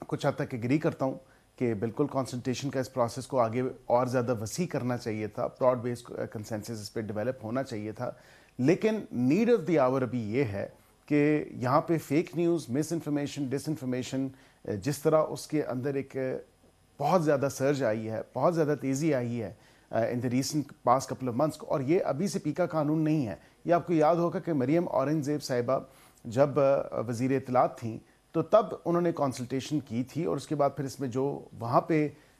कुछ हद तक एग्री करता हूँ कि बिल्कुल कंसल्टेशन का इस प्रोसेस को आगे और ज़्यादा वसी करना चाहिए था, ब्रॉड बेस्ड कंसेंसस इस पर डेवलप होना चाहिए था। लेकिन नीड ऑफ द आवर अभी ये है कि यहाँ पे fake news, miss information, disinformation, जिस तरह उसके अंदर एक बहुत ज़्यादा सर्ज आई है, बहुत ज़्यादा तेज़ी आई है in the recent past couple of months, और ये अभी से पीका कानून नहीं है। ये आपको याद होगा कि मरियम औरंगज़ेब साहिबा जब वज़ीर इत्तलात थी तो तब उन्होंने कंसल्टेशन की थी, और उसके बाद फिर इसमें जो वहाँ पे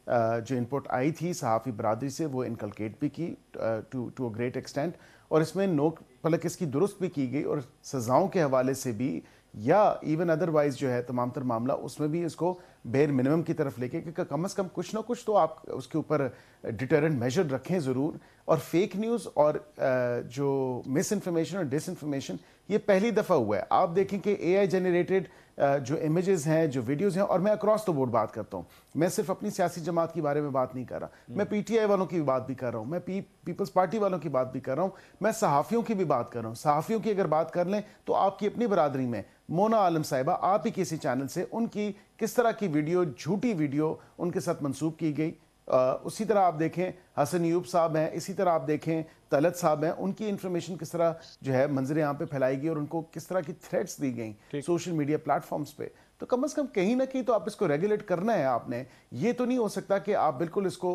जो इनपुट आई थी सहाफ़ी बरादरी से वो इनकलकेट भी की टू अ ग्रेट एक्सटेंट, और इसमें नोक पलक इसकी दुरुस्त भी की गई, और सज़ाओं के हवाले से भी या इवन अदरवाइज जो है तमाम तर मामला उसमें भी इसको बेर मिनिमम की तरफ लेके कि कम से कम कुछ ना कुछ तो आप उसके ऊपर डिटरेंट मेजर रखें ज़रूर। और फेक न्यूज़ और जो मिस इन्फॉर्मेशन और डिसइन्फॉर्मेशन ये पहली दफ़ा हुआ है। आप देखें कि AI जनरेटेड जो इमेजेस हैं, जो वीडियोस हैं, और मैं अक्रॉस द बोर्ड बात करता हूँ, मैं सिर्फ अपनी सियासी जमात के बारे में बात नहीं कर रहा, मैं PTI वालों की भी बात भी कर रहा हूँ, मैं पीपल्स पार्टी वालों की बात भी कर रहा हूँ, मैं सहाफ़ियों की भी बात कर रहा हूँ। सहाफ़ियों की अगर बात कर लें तो आपकी अपनी बरादरी में मोना आलम साहिबा, आप ही किसी चैनल से उनकी किस तरह की वीडियो, झूठी वीडियो उनके साथ मंसूब की गई। उसी तरह आप देखें हसन यूब साहब हैं, इसी तरह आप देखें तलत साहब हैं, उनकी इंफॉर्मेशन किस तरह जो है मंजर यहाँ पे फैलाई गई और उनको किस तरह की थ्रेट्स दी गई सोशल मीडिया प्लेटफॉर्म्स पे। तो कम से कम कहीं ना कहीं तो आप इसको रेगुलेट करना है आपने। ये तो नहीं हो सकता कि आप बिल्कुल इसको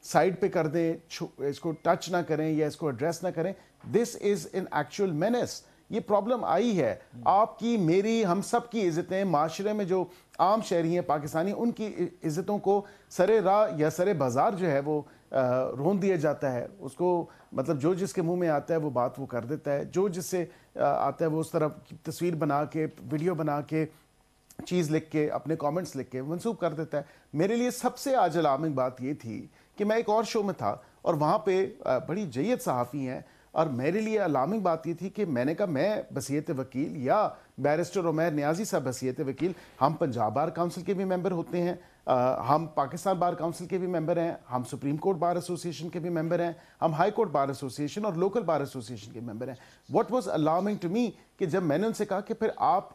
साइड पे कर दें, इसको टच ना करें या इसको एड्रेस ना करें। This is in actual menace. ये प्रॉब्लम आई है, आपकी, मेरी, हम सब की इज़्ज़तें, माशरे में जो आम शहरी हैं पाकिस्तानी, उनकी इज़्ज़तों को सरे राह या सरे बाज़ार जो है वो रोन दिया जाता है। उसको मतलब जो जिसके मुंह में आता है वो बात वो कर देता है, जो जिससे आता है वो उस तरह की तस्वीर बना के, वीडियो बना के, चीज़ लिख के, अपने कमेंट्स लिख के मंसूब कर देता है। मेरे लिए सबसे आज अलार्मिंग बात ये थी कि मैं एक और शो में था और वहाँ पे बड़ी जय्यद सहाफ़ी हैं, और मेरे लिए अलार्मिंग बात ये थी कि मैंने कहा मैं बसीयत वकील या बैरिस्टर उमैर नियाजी साहब बसीयत वकील, हम पंजाब बार काउंसिल के भी मेंबर होते हैं, हम पाकिस्तान बार काउंसिल के भी मेंबर हैं, हम सुप्रीम कोर्ट बार एसोसिएशन के भी मेंबर हैं, हम हाई कोर्ट बार एसोसिएशन और लोकल बार एसोसिएशन के मेंबर हैं। What was alarming to me कि जब मैंने उनसे कहा कि फिर आप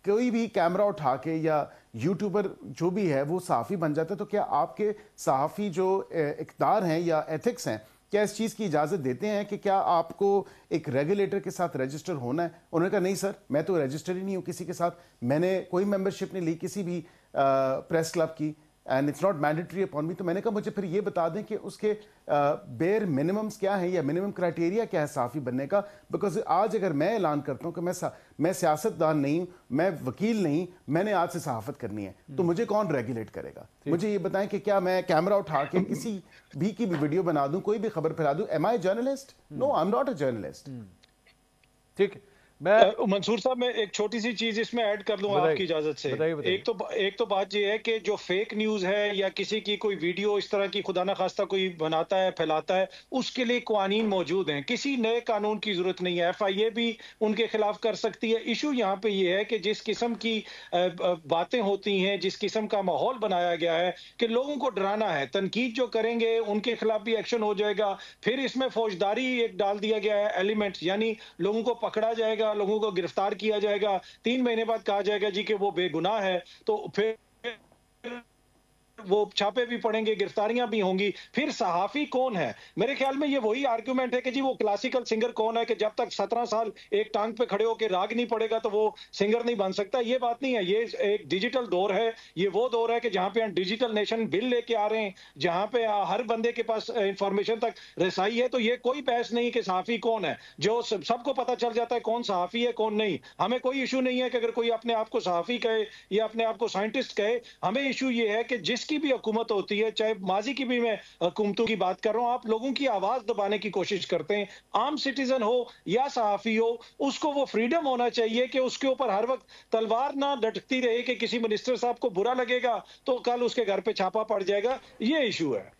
कोई भी कैमरा उठा के या यूट्यूबर जो भी है वो सहाफ़ी बन जाता है, तो क्या आपके सहाफ़ी जो इक़्तिदार हैं या एथिक्स हैं क्या इस चीज़ की इजाज़त देते हैं कि क्या आपको एक रेगुलेटर के साथ रजिस्टर होना है? उन्होंने कहा नहीं सर, मैं तो रजिस्टर ही नहीं हूँ किसी के साथ, मैंने कोई मेंबरशिप नहीं ली किसी भी प्रेस क्लब की, and it's not mandatory upon मी। तो मैंने कहा मुझे फिर ये बता दें कि उसके बेयर मिनिमम्स क्या हैं या मिनिमम क्राइटेरिया क्या है सहाफ़ी बनने का। बिकॉज आज अगर मैं ऐलान करता हूँ कि मैं सियासतदान नहीं हूँ, मैं वकील नहीं, मैंने आज से सहाफ़त करनी है, तो मुझे कौन रेगुलेट करेगा? मुझे ये बताएं कि क्या मैं कैमरा उठा के किसी भी की भी वीडियो बना दूं, कोई भी खबर फैला दूं? Am I journalist? No, I am not a journalist. ठीक है, मैं मंसूर साहब, मैं एक छोटी सी चीज इसमें ऐड कर लूं आपकी इजाजत से। बताइए। एक तो बात ये है कि जो फेक न्यूज है या किसी की कोई वीडियो इस तरह की खुदा ना खास्ता कोई बनाता है, फैलाता है, उसके लिए कानून मौजूद हैं, किसी नए कानून की जरूरत नहीं है। FIA भी उनके खिलाफ कर सकती है। इशू यहाँ पे ये है कि जिस किस्म की बातें होती हैं, जिस किस्म का माहौल बनाया गया है कि लोगों को डराना है, तनकीद जो करेंगे उनके खिलाफ भी एक्शन हो जाएगा। फिर इसमें फौजदारी एक डाल दिया गया है एलिमेंट, यानी लोगों को पकड़ा जाएगा, लोगों को गिरफ्तार किया जाएगा, 3 महीने बाद कहा जाएगा जी कि वो बेगुनाह है, तो फिर वो छापे भी पड़ेंगे, गिरफ्तारियां भी होंगी। फिर सहाफी कौन है? मेरे ख्याल में ये वही आर्गुमेंट है कि जी वो क्लासिकल सिंगर कौन है कि जब तक 17 साल एक टांग पे खड़े होकर राग नहीं पड़ेगा तो वो सिंगर नहीं बन सकता। ये बात नहीं है। ये एक डिजिटल दौर है। ये वो दौर है कि जहां पे हम डिजिटल नेशन बिल लेके आ रहे हैं, जहां पे हर बंदे के पास इंफॉर्मेशन तक रसाई है। तो ये कोई बहस नहीं कि सहाफी कौन है, जो सबको पता चल जाता है कौन सहाफी है कौन नहीं। हमें कोई इशू नहीं है कि अगर कोई अपने आप को सहाफी कहे या अपने आप को साइंटिस्ट कहे। हमें इशू ये है कि जिसकी भी हुकूमत होती है, चाहे माजी की भी मैं हुकूमतों की बात कर रहा हूं, आप लोगों की आवाज दबाने की कोशिश करते हैं। आम सिटीजन हो या सहाफी हो, उसको वो फ्रीडम होना चाहिए कि उसके ऊपर हर वक्त तलवार ना लटकती रहे कि किसी मिनिस्टर साहब को बुरा लगेगा तो कल उसके घर पे छापा पड़ जाएगा। ये इशू है।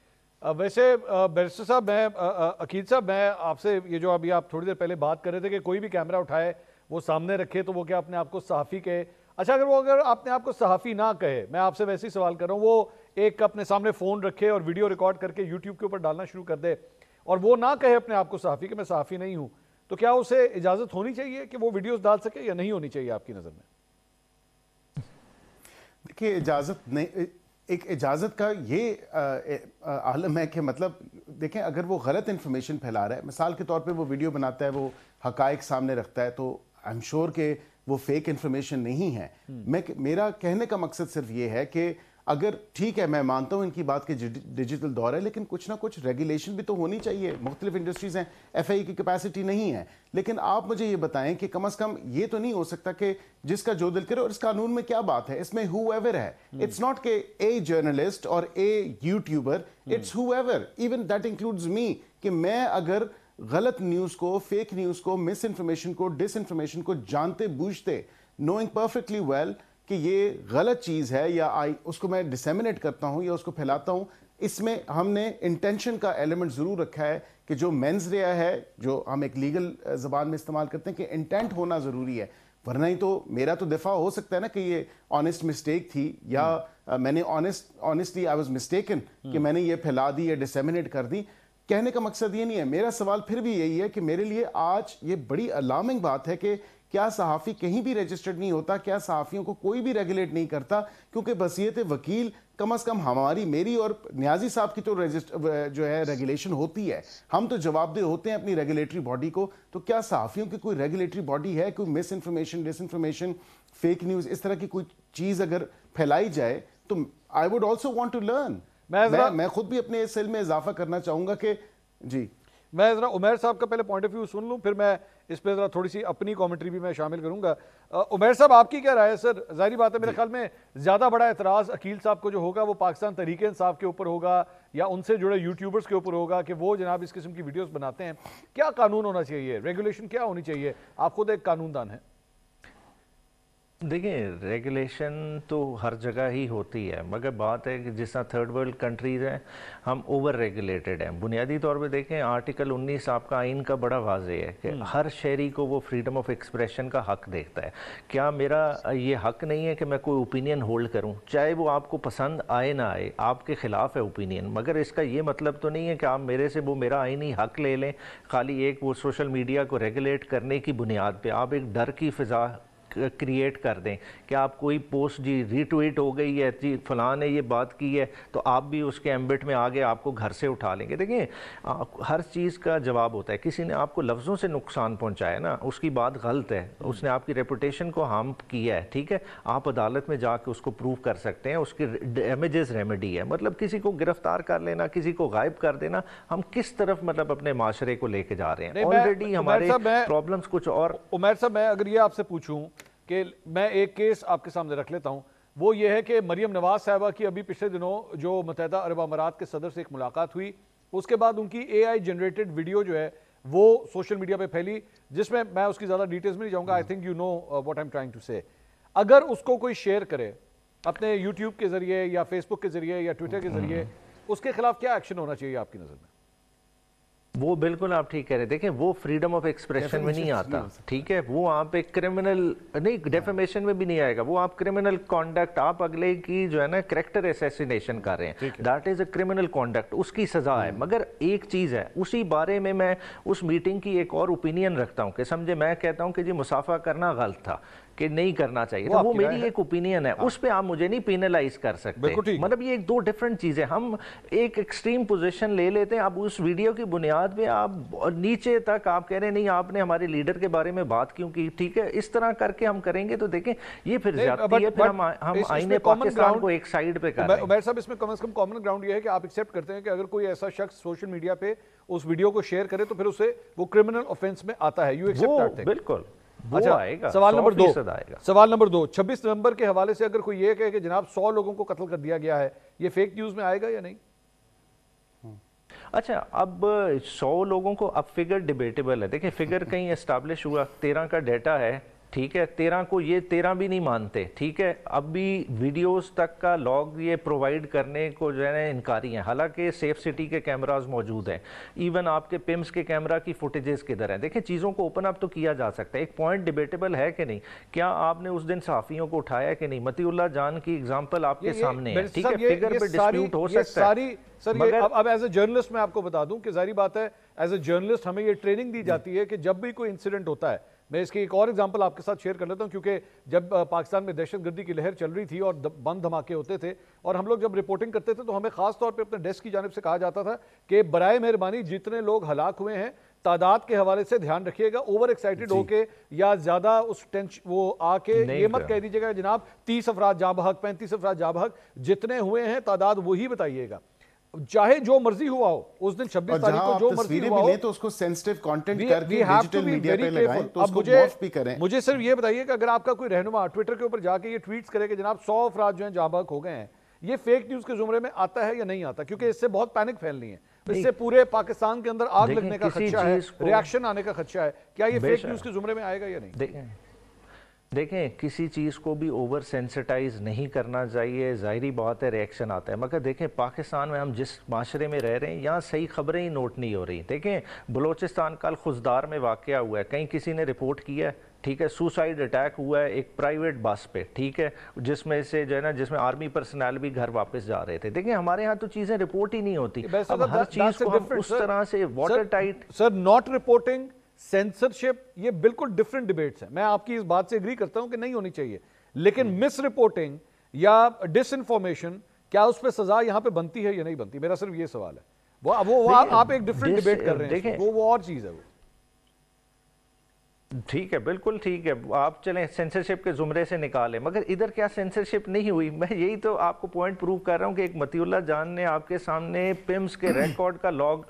वैसे बैरिस्टर साहब, मैं अकील साहब, मैं आपसे ये जो अभी आप थोड़ी देर पहले बात कर रहे थे कि कोई भी कैमरा उठाए वो सामने रखे तो वो क्या अपने आप को सहाफ़ी कहे? अच्छा, अगर अपने आप को सहाफ़ी ना कहे, मैं आपसे वैसे ही सवाल कर रहा हूँ, वो एक अपने सामने फ़ोन रखे और वीडियो रिकॉर्ड करके यूट्यूब के ऊपर डालना शुरू कर दे और वो ना कहे अपने आप को सहाफ़ी कि मैं सहाफ़ी नहीं हूँ, तो क्या उसे इजाज़त होनी चाहिए कि वो वीडियोस डाल सके या नहीं होनी चाहिए आपकी नज़र में? देखिए, इजाज़त नहीं, एक इजाज़त का ये आलम है कि मतलब देखें, अगर वो गलत इन्फॉर्मेशन फैला रहा है, मिसाल के तौर पे वो वीडियो बनाता है, वो हकायक सामने रखता है, तो आई एम श्योर कि वो फेक इन्फॉर्मेशन नहीं है। मेरा कहने का मकसद सिर्फ ये है कि अगर ठीक है, मैं मानता हूँ इनकी बात कि डिजिटल दौर है, लेकिन कुछ ना कुछ रेगुलेशन भी तो होनी चाहिए। मुख्तलिफ इंडस्ट्रीज़ हैं, FIA की कैपेसिटी नहीं है, लेकिन आप मुझे ये बताएं कि कम अज़ कम ये तो नहीं हो सकता कि जिसका जो दिल करे। और इस कानून में क्या बात है, इसमें हुएवर है, इट्स नॉट के ए जर्नलिस्ट और a YouTuber, it's however, even that includes me, कि मैं अगर गलत न्यूज़ को, फेक न्यूज़ को, मिस इन्फॉर्मेशन को, डिस इन्फॉर्मेशन को जानते बूझते, नोइंग परफेक्टली वेल कि ये गलत चीज़ है या उसको मैं डिसेमिनेट करता हूँ या उसको फैलाता हूँ, इसमें हमने इंटेंशन का एलिमेंट ज़रूर रखा है कि जो मेंस रिया है, जो हम एक लीगल ज़बान में इस्तेमाल करते हैं, कि इंटेंट होना ज़रूरी है। वरना ही तो मेरा तो दिफा हो सकता है ना कि ये ऑनेस्ट मिस्टेक थी या मैंने ऑनेस्टली आई वाज मिस्टेकन कि मैंने ये फैला दी या डिसेमिनेट कर दी। कहने का मकसद ये नहीं है। मेरा सवाल फिर भी यही है कि मेरे लिए आज ये बड़ी अलार्मिंग बात है कि क्या सहाफ़ी कहीं भी रजिस्टर्ड नहीं होता, क्या सहाफ़ियों को कोई भी रेगुलेट नहीं करता, क्योंकि बसीयत वकील कम से कम हमारी, मेरी और न्याजी साहब की तो जो है रेगुलेशन होती है, हम तो जवाबदेह होते हैं अपनी रेगुलेटरी बॉडी को। तो क्या सहाफ़ियों की कोई रेगुलेटरी बॉडी है? कोई mis information, disinformation, fake news, इस तरह की कोई चीज़ अगर फैलाई जाए तो I would also want to learn. मैं खुद भी अपने इस इल्म में इजाफा करना चाहूँगा कि जी। मैं ज़रा उमैर साहब का पहले पॉइंट ऑफ व्यू सुन लूँ, फिर मैं इस पर ज़रा थोड़ी सी अपनी कमेंट्री भी मैं शामिल करूँगा। उमैर साहब, आपकी क्या राय है? सर, जाहिर बात है, मेरे ख्याल में ज़्यादा बड़ा एतराज़ अकील साहब को जो होगा वो पाकिस्तान तहरीक इंसाफ के ऊपर होगा या उनसे जुड़े यूट्यूबर्स के ऊपर होगा कि वो जनाब इस किस्म की वीडियोज़ बनाते हैं। क्या कानून होना चाहिए, रेगुलेशन क्या होनी चाहिए? आप खुद एक कानूनदान हैं। देखिए, रेगुलेशन तो हर जगह ही होती है, मगर बात है कि जिस तरह थर्ड वर्ल्ड कंट्रीज़ हैं, हम ओवर रेगुलेटेड हैं। बुनियादी तौर पे देखें, आर्टिकल 19 आपका आइन का बड़ा वाज़ेह है कि हर शहरी को वो फ्रीडम ऑफ एक्सप्रेशन का हक देता है। क्या मेरा ये हक नहीं है कि मैं कोई ओपिनियन होल्ड करूं, चाहे वो आपको पसंद आए ना आए, आपके ख़िलाफ़ है ओपिनियन, मगर इसका ये मतलब तो नहीं है कि आप मेरे से वो मेरा आइनी हक ले लें खाली एक वो सोशल मीडिया को रेगुलेट करने की बुनियाद पर। आप एक डर की फ़िज़ा क्रिएट कर दें कि आप कोई पोस्ट जी रीट्वीट हो गई है जी फलां ने ये बात की है तो आप भी उसके एम्बिट में आगे आपको घर से उठा लेंगे। देखिए हर चीज़ का जवाब होता है। किसी ने आपको लफ्ज़ों से नुकसान पहुंचाया ना, उसकी बात गलत है, उसने आपकी रेपुटेशन को हार्म किया है, ठीक है, आप अदालत में जाके उसको प्रूव कर सकते हैं, उसकी डैमेजेस रेमेडी है। मतलब किसी को गिरफ्तार कर लेना, किसी को गायब कर देना, हम किस तरफ मतलब अपने माशरे को लेके जा रहे हैं। ऑलरेडी हमारे प्रॉब्लम्स कुछ और। उमैर साहब, मैं अगर ये आपसे पूछूं कि मैं एक केस आपके सामने रख लेता हूं, वो ये है कि मरियम नवाज साहबा की अभी पिछले दिनों जो मुत्तहिदा अरब अमारात के सदर से एक मुलाकात हुई, उसके बाद उनकी AI जनरेटेड वीडियो जो है वो सोशल मीडिया पे फैली, जिसमें मैं उसकी ज़्यादा डिटेल्स में नहीं जाऊंगा। I think you know what I am trying to say. अगर उसको कोई शेयर करे अपने यूट्यूब के जरिए या फेसबुक के जरिए या ट्विटर के जरिए, उसके खिलाफ क्या एक्शन होना चाहिए आपकी नज़र में? वो बिल्कुल आप ठीक कह रहे हैं। देखें वो फ्रीडम ऑफ एक्सप्रेशन में नहीं आता, ठीक है, वो आप एक क्रिमिनल नहीं, डेफेमेशन में भी नहीं आएगा, वो आप क्रिमिनल कॉन्डक्ट, आप अगले की जो है ना कैरेक्टर असैसिनेशन कर रहे हैं, that is a criminal conduct, उसकी सजा है। मगर एक चीज़ है, उसी बारे में मैं उस मीटिंग की एक और ओपिनियन रखता हूँ कि समझे, मैं कहता हूँ कि जी मुसाफा करना गलत था, कि नहीं करना चाहिए था, वो मेरी एक ओपिनियन है, उस पे आप मुझे नहीं पेनलाइज कर सकते। मतलब ये एक दो डिफरेंट चीजें, हम एक एक्सट्रीम पोजीशन ले लेते हैं। अब उस वीडियो की बुनियाद पे आप नीचे तक आप कह रहे हैं नहीं आपने हमारे लीडर के बारे में बात क्यों की, ठीक है, इस तरह करके हम करेंगे तो देखें ये फिर ज्यादती है, फिर हम आईने पाकिस्तान को एक साइड पे कर रहे हैं। उमैर साहब, इसमें कम से कम कॉमन ग्राउंड ये है कि आप एक्सेप्ट करते हैं कि अगर कोई ऐसा शख्स सोशल मीडिया पे उस वीडियो को शेयर करे तो फिर उसे वो क्रिमिनल ऑफेंस में आता है, यू एक्सेप्ट दैट थिंग? बिल्कुल। अच्छा, आएगा। सवाल नंबर 2, 26 नवंबर के हवाले से अगर कोई ये कहे कि जनाब 100 लोगों को कत्ल कर दिया गया है, ये फेक न्यूज में आएगा या नहीं? अच्छा, अब 100 लोगों को, अब फिगर डिबेटेबल है। देखिए फिगर कहीं एस्टैब्लिश हुआ, 13 का डेटा है, ठीक है, 13 को ये 13 भी नहीं मानते, ठीक है, अब भी वीडियोस तक का लॉग ये प्रोवाइड करने को जो है इनकारी हैं, हालांकि सेफ सिटी के कैमरास मौजूद हैं, इवन आपके पिम्स के कैमरा की फुटेजेस किधर हैं। देखिए चीज़ों को ओपन अप तो किया जा सकता है। एक पॉइंट डिबेटेबल है कि नहीं, क्या आपने उस दिन सहाफ़ियों को उठाया कि नहीं? मतीउल्लाह जान की एग्जाम्पल आपके सामने है, ठीक है, फिगर पे डिस्प्यूट हो सकता है। सर मगर अब एज ए जर्नलिस्ट मैं आपको बता दूं कि जाहिर बात है, एज ए जर्नलिस्ट हमें ये ट्रेनिंग दी जाती है कि जब भी कोई इंसिडेंट होता है, मैं इसकी एक और एग्जांपल आपके साथ शेयर कर लेता हूं, क्योंकि जब पाकिस्तान में दहशतगर्दी की लहर चल रही थी और बम धमाके होते थे और हम लोग जब रिपोर्टिंग करते थे तो हमें खास तौर पे अपने डेस्क की जानिब से कहा जाता था कि बराए मेहरबानी जितने लोग हलाक हुए हैं तादाद के हवाले से ध्यान रखिएगा, ओवर एक्साइटेड होके या ज्यादा उस टेंशन वो आके ये मत कह दीजिएगा जनाब 30 अफराद जाँ बहक, 35 अफराद जाँ बहक, जितने हुए हैं तादाद वही बताइएगा, चाहे जो मर्जी हुआ हो। उस दिन 26 तारीख को जो मर्जी हुआ हो तो उसको सेंसिटिव कंटेंट करके डिजिटल मीडिया पे लगाएं, तो उसको मॉर्फ भी करें। मुझे सिर्फ ये बताइए कि अगर आपका कोई रहनुमा ट्विटर के ऊपर जाके ये ट्वीट्स करे कि जनाब 100 अफराद जो हैं जाँ बहक हो गए हैं, ये फेक न्यूज के जुमरे में आता है या नहीं आता? क्योंकि इससे बहुत पैनिक फैलनी है, इससे पूरे पाकिस्तान के अंदर आग लगने का खदशा है, रिएक्शन आने का खदशा है। क्या ये फेक न्यूज के जुमरे में आएगा या नहीं? देखें किसी चीज़ को भी ओवर सेंसिटाइज नहीं करना चाहिए, ज़ाहिरी बात है रिएक्शन आता है, मगर देखें पाकिस्तान में हम जिस माशरे में रह रहे हैं यहाँ सही खबरें ही नोट नहीं हो रही। देखें बलोचिस्तान कल खुजदार में वाक़या हुआ है, कहीं किसी ने रिपोर्ट किया है, ठीक है, सुसाइड अटैक हुआ है एक प्राइवेट बस पे, ठीक है, जिसमें से जो है ना जिसमें आर्मी पर्सनल भी घर वापस जा रहे थे। देखिए हमारे यहाँ तो चीज़ें रिपोर्ट ही नहीं होती, अब हर चीज़ को हम उस तरह से water tight. Sir not reporting, censorship, ये बिल्कुल डिफरेंट डिबेट्स हैं। मैं आपकी इस बात से एग्री करता हूं कि नहीं होनी चाहिए, लेकिन मिस रिपोर्टिंग या डिसइंफॉर्मेशन, क्या उस पर सजा यहां पे बनती है या नहीं बनती? मेरा सिर्फ ये सवाल है। वो आप एक डिफरेंट डिबेट कर रहे हैं, वो और चीज है वो। ठीक है, बिल्कुल ठीक है, आप चलें सेंसरशिप के जुमरे से निकालें, मगर इधर क्या सेंसरशिप नहीं हुई? मैं यही तो आपको पॉइंट प्रूव कर रहा हूं कि एक मतीउल्लाह जान ने आपके सामने पिम्स के रिकॉर्ड का लॉग,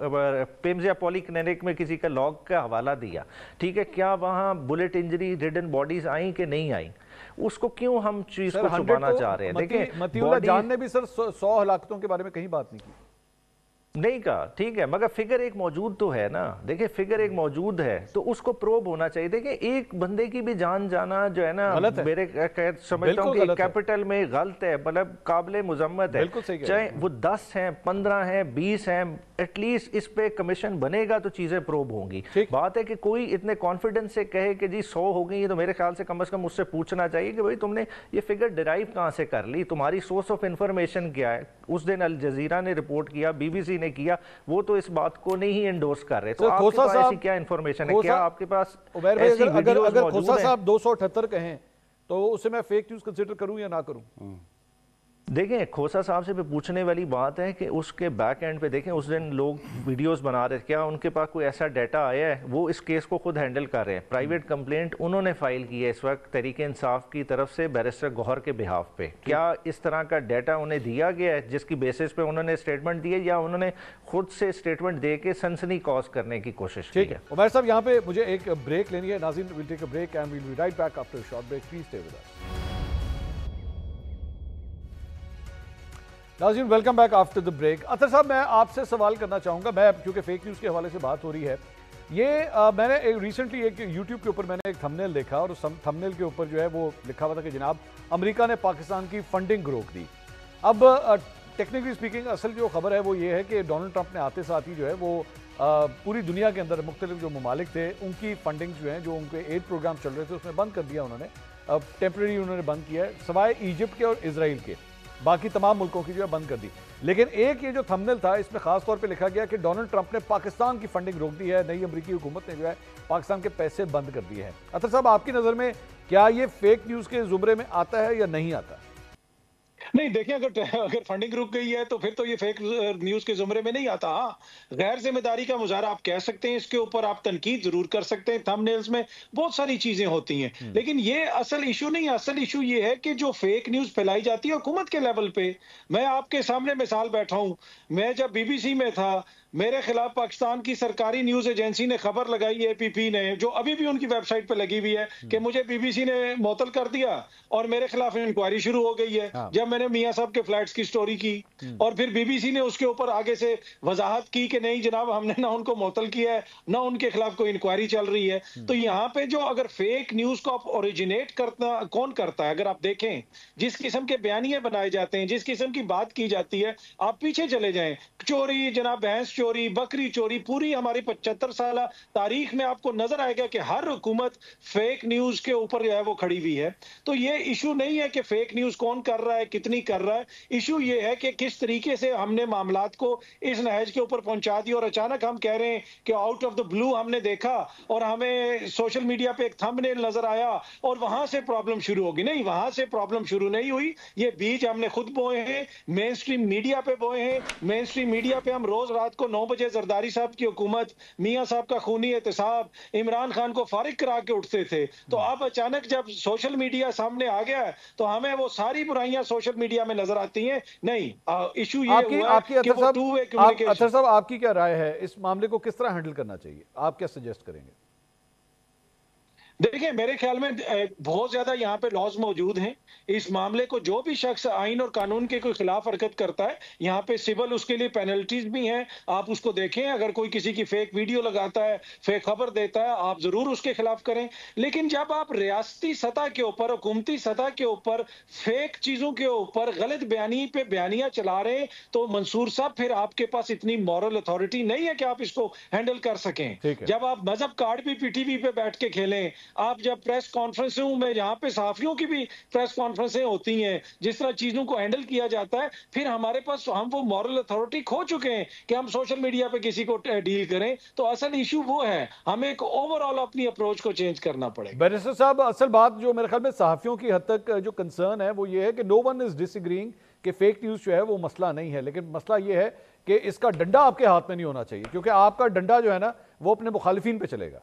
पिम्स या पॉलीक्लिनिक में किसी का लॉग का हवाला दिया, ठीक है, क्या वहां bullet injury ridden bodies I कि नहीं आई? उसको क्यों हम चीज को छुपाना चाह रहे हैं? देखिए मतीउल्लाह जान ने भी सर 100 हलाकतों के बारे में कहीं बात नहीं की, नहीं कहा, ठीक है, मगर फिगर एक मौजूद तो है ना। देखिए फिगर एक मौजूद है तो उसको प्रोब होना चाहिए। देखिए एक बंदे की भी जान जाना जो है ना, मेरे समझता हूँ कि कैपिटल में गलत है, मतलब काबिल मुजम्मत है, चाहे वो 10 हैं, 15 हैं, 20 हैं, एटलीस्ट इस पे कमीशन बनेगा तो चीजें प्रोब होंगी। बात है कि कोई इतने कॉन्फिडेंस से कहे कि जी 100 हो गई है, तो मेरे ख्याल से कम उससे पूछना चाहिए कि भाई तुमने ये फिगर डिराइव कहाँ से कर ली, तुम्हारी सोर्स ऑफ इंफॉर्मेशन क्या है? उस दिन अल जजीरा ने रिपोर्ट किया, BBC ने किया, वो तो इस बात को नहीं एंडोर्स कर रहे, तो आपके पास ऐसी क्या इंफॉर्मेशन है? क्या आपके पास अगर खोसा साहब 278 कहें तो उसे मैं फेक न्यूज़ कंसिडर करूं या ना करूं? देखें, खोसा साहब से भी पूछने वाली बात है कि उसके बैक एंड पे देखें, उस दिन लोग वीडियोस बना रहे थे, क्या उनके पास कोई ऐसा डाटा आया है? वो इस केस को खुद हैंडल कर रहे हैं। प्राइवेट कंप्लेंट उन्होंने फाइल की है इस वक्त तहरीक इंसाफ की तरफ से बैरिस्टर गौहर के बिहाफ पे। क्या इस तरह का डाटा उन्हें दिया गया है जिसकी बेसिस पे उन्होंने स्टेटमेंट दी है, या उन्होंने खुद से स्टेटमेंट दे के सनसनी कॉज करने की कोशिश की है? उमैर साहब, यहाँ पे मुझे एक ब्रेक लेनी है। नाज़रीन, will take a break and will be right back after a short break. Please stay with us. नाज़रीन, welcome back after the break. Athar साहब, मैं आपसे सवाल करना चाहूँगा, मैं क्योंकि फेक न्यूज़ के हवाले से बात हो रही है, ये मैंने रिसेंटली एक यूट्यूब के ऊपर मैंने एक थंबनेल देखा और उस थंबनेल के ऊपर जो है वो लिखा हुआ था कि जनाब अमेरिका ने पाकिस्तान की फंडिंग रोक दी। अब टेक्निकली स्पीकिंग असल जो खबर है वो ये है कि डोनाल्ड ट्रंप ने आते साथ ही जो है वो पूरी दुनिया के अंदर मुख्तलिफ जो ममालिक थे उनकी फंडिंग जो है, जो उनके एड प्रोग्राम चल रहे थे, उसमें बंद कर दिया उन्होंने। टेम्प्रेरी उन्होंने बंद किया है, सिवाय इजिप्ट के और इसराइल के। बाकी तमाम मुल्कों की जो है बंद कर दी। लेकिन एक ये जो थंबनेल था, इसमें खास तौर पे लिखा गया कि डोनाल्ड ट्रंप ने पाकिस्तान की फंडिंग रोक दी है, नई अमेरिकी हुकूमत ने जो है पाकिस्तान के पैसे बंद कर दिए हैं। अतर साहब, आपकी नज़र में क्या ये फेक न्यूज़ के जुमरे में आता है या नहीं आता? नहीं, देखिए, अगर फंडिंग रुक गई है तो फिर तो ये फेक न्यूज के जुमरे में नहीं आता। हाँ, गैर जिम्मेदारी का मुजाहरा आप कह सकते हैं, इसके ऊपर आप तनकीद जरूर कर सकते हैं। थंबनेल्स में बहुत सारी चीजें होती हैं, लेकिन ये असल इशू नहीं है। असल इशू ये है कि जो फेक न्यूज फैलाई जाती है हुकूमत के लेवल पे। मैं आपके सामने मिसाल बैठा हूं, मैं जब बीबीसी में था, मेरे खिलाफ पाकिस्तान की सरकारी न्यूज एजेंसी ने खबर लगाई, एपीपी ने, जो अभी भी उनकी वेबसाइट पे लगी हुई है, कि मुझे बीबीसी ने मुअत्तल कर दिया और मेरे खिलाफ इंक्वायरी शुरू हो गई है। जब मैंने मियां साहब के फ्लैट्स की स्टोरी की और फिर बीबीसी ने उसके ऊपर आगे से वजाहत की कि नहीं जनाब, हमने ना उनको मुअत्तल किया है, ना उनके खिलाफ कोई इंक्वायरी चल रही है। तो यहाँ पे जो अगर फेक न्यूज को आप ओरिजिनेट करता कौन करता है, अगर आप देखें जिस किस्म के बयानिए बनाए जाते हैं, जिस किस्म की बात की जाती है, आप पीछे चले जाएं, चोरी, जनाब भैंस चोरी, बकरी चोरी, पूरी हमारी 75 साल तारीख में आपको नजर आएगा कि हर हुकूमत फेक न्यूज के ऊपर जो है वो खड़ी हुई है। तो ये इशू नहीं है कि फेक न्यूज कौन कर रहा है, कितनी कर रहा है। इशू ये है कि किस तरीके से हमने मामलात को इस नहज के ऊपर पहुंचा दिया और अचानक हम कह रहे हैं कि आउट ऑफ द ब्लू हमने देखा और हमें सोशल मीडिया पे एक थंबनेल नजर आया और वहां से प्रॉब्लम शुरू होगी। नहीं, वहां से प्रॉब्लम शुरू नहीं हुई, ये बीज हमने खुद बोए हैं, मेन स्ट्रीम मीडिया पे बोए हैं। मेन स्ट्रीम मीडिया पे हम रोज रात को 9 बजे जरदारी साहब की हुकूमत, मियां साहब का खूनी एहतसाब, इमरान खान को फारिग करा के उठते थे। तो अब अचानक जब सोशल मीडिया सामने आ गया है तो हमें वो सारी बुराइयां सोशल मीडिया में नजर आती हैं। नहीं, इशू ये हुआ है कि वो टू वे कम्युनिकेशन। अतर साहब, आपकी क्या राय है, इस मामले को किस तरह हैंडल करना चाहिए? आप क्या सजेस्ट करेंगे? देखिए, मेरे ख्याल में बहुत ज्यादा यहाँ पे लॉज मौजूद हैं। इस मामले को जो भी शख्स आइन और कानून के कोई खिलाफ हरकत करता है, यहाँ पे सिविल उसके लिए पेनल्टीज भी हैं। आप उसको देखें, अगर कोई किसी की फेक वीडियो लगाता है, फेक खबर देता है, आप जरूर उसके खिलाफ करें। लेकिन जब आप रियासती सतह के ऊपर, हुकूमती सतह के ऊपर फेक चीजों के ऊपर गलत बयानी पे बयानियां चला रहे हैं, तो मंसूर साहब फिर आपके पास इतनी मॉरल अथॉरिटी नहीं है कि आप इसको हैंडल कर सकें। जब आप मजहब कार्ड भी पीटीवी पे बैठ के खेलें, आप जब प्रेस कॉन्फ्रेंसों में, जहां पे सहाफियों की भी प्रेस कॉन्फ्रेंसें होती हैं, जिस तरह चीजों को हैंडल किया जाता है, फिर हमारे पास, हम वो मॉरल अथॉरिटी खो चुके हैं कि हम सोशल मीडिया पे किसी को डील करें। तो असल इशू वो है, हमें एक ओवरऑल अपनी अप्रोच को चेंज करना पड़ेगा। बैरिस्टर साहब, असल बात जो मेरे ख्याल में सहाफियों की हद तक जो कंसर्न है वो ये है कि नो वन इज डिसएग्रीइंग कि फेक न्यूज जो है वो मसला नहीं है, लेकिन मसला ये है कि इसका डंडा आपके हाथ में नहीं होना चाहिए, क्योंकि आपका डंडा जो है ना वो अपने मुखालिफिन पे चलेगा।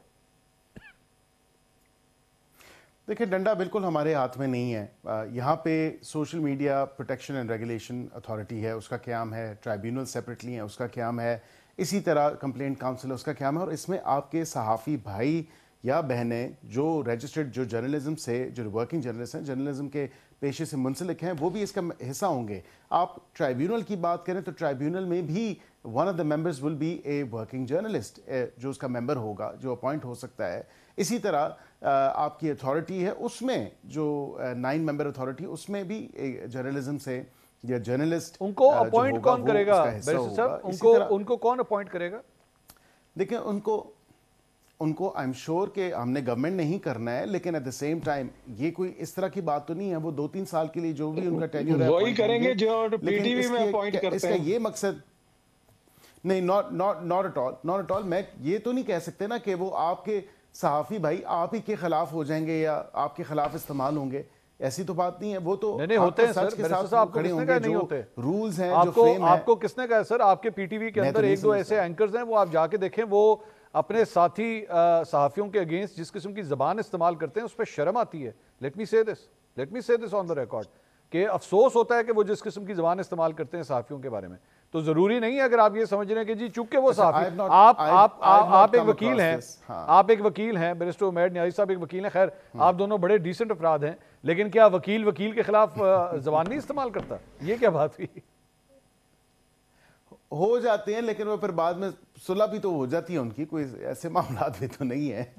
देखिए, डंडा बिल्कुल हमारे हाथ में नहीं है। यहाँ पे social media protection and regulation authority है, उसका क़याम है। ट्राइब्यूनल सेपरेटली है, उसका क़याम है। इसी तरह कंप्लेंट काउंसिल है, उसका क़याम है। और इसमें आपके सहाफ़ी भाई या बहनें जो रजिस्टर्ड, जो जर्नलिज्म से, जो वर्किंग जर्नलिस्ट हैं, जर्नलिज्म के पेशे से मुंसलिक हैं, वो भी इसका हिस्सा होंगे। आप ट्राइब्यूनल की बात करें तो ट्राइब्यूनल में भी one of the members will be a working journalist, जो उसका मेंबर होगा, जो अपॉइंट हो सकता है। इसी तरह आपकी अथॉरिटी है, उसमें जो 9 मेंबर अथॉरिटी, उसमें भी जर्नलिज्म से या जर्नलिस्ट, उनको अपॉइंट कौन करेगा? उनको कौन अपॉइंट करेगा? देखिए, उनको आई एम श्योर कि हमने गवर्नमेंट नहीं करना है, लेकिन एट द सेम टाइम ये कोई इस तरह की बात तो नहीं है। वो 2-3 साल के लिए जो भी उनका टेन्योर है वही करेंगे जो पीटीवी में अपॉइंट करते हैं। इसका ये मकसद नहीं, नॉट एट ऑल। मैं ये तो नहीं कह सकते ना कि वो आपके सहाफ़ी भाई आप ही के खिलाफ हो जाएंगे या आपके खिलाफ इस्तेमाल होंगे। ऐसी तो बात नहीं है। वो तो नहीं होते हैं सच सर, के बैरिस्टर साथ साहब, आपको खड़े किसने होंगे, कहा नहीं जो होते? रूल्स हैं, जो आपको फ्रेम है। आपको किसने कहा सर? आपके पीटीवी के मैं तो अंदर नहीं एक दो ऐसे समझता। एंकर्स हैं, वो आप जाके देखें, वो अपने साथी सहाफियों के अगेंस्ट जिस किस्म की जबान इस्तेमाल करते हैं उस पर शर्म आती है। लेट मी से दिस ऑन द रिकॉर्ड कि अफसोस होता है कि वो जिस किस्म की जबान इस्तेमाल करते हैं सहाफियों के बारे में। तो जरूरी नहीं है अगर आप ये समझ रहे हैं कि जी चूंकि वो सहाफी, आप एक वकील हैं, आप एक वकील हैं, बैरिस्टर उमैर नियाज़ी साहब एक वकील हैं, खैर आप दोनों बड़े डिसेंट अफराद हैं, लेकिन क्या वकील के खिलाफ जबान नहीं इस्तेमाल करता? ये क्या बात हुई? हो जाते हैं, लेकिन वो फिर बाद में सुलह भी तो हो जाती है उनकी, कोई ऐसे मामला भी तो नहीं है।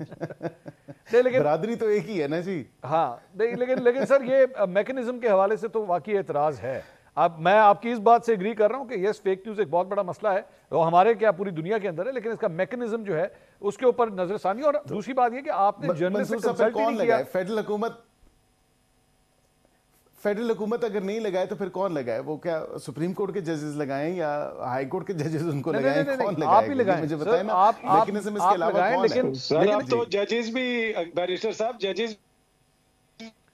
लेकिन बरादरी तो एक ही है ना जी। हाँ नहीं, लेकिन सर ये मैकेनिज्म के हवाले से तो वाकई एतराज है। अब मैं आपकी इस बात से एग्री कर रहा हूं कि यस, फेक न्यूज एक बहुत बड़ा मसला है, वो हमारे क्या पूरी दुनिया के अंदर है, लेकिन इसका मैकेनिज्म जो है उसके ऊपर नजरसानी। और दूसरी बात ये कि आपने जर्नलिस्ट से कंसल्ट ही नहीं किया। फेडरल हुकूमत अगर नहीं लगाए तो फिर कौन लगाए? वो क्या सुप्रीम कोर्ट के जजेस लगाएं या हाई कोर्ट के जजेस उनको लगाएं? कौन लगाए? आप ही लगाएं, मुझे बताएं ना, मैकेनिज्म इसके अलावा कौन है? सर अब तो जजेस भी, बैरिस्टर साहब, जजेस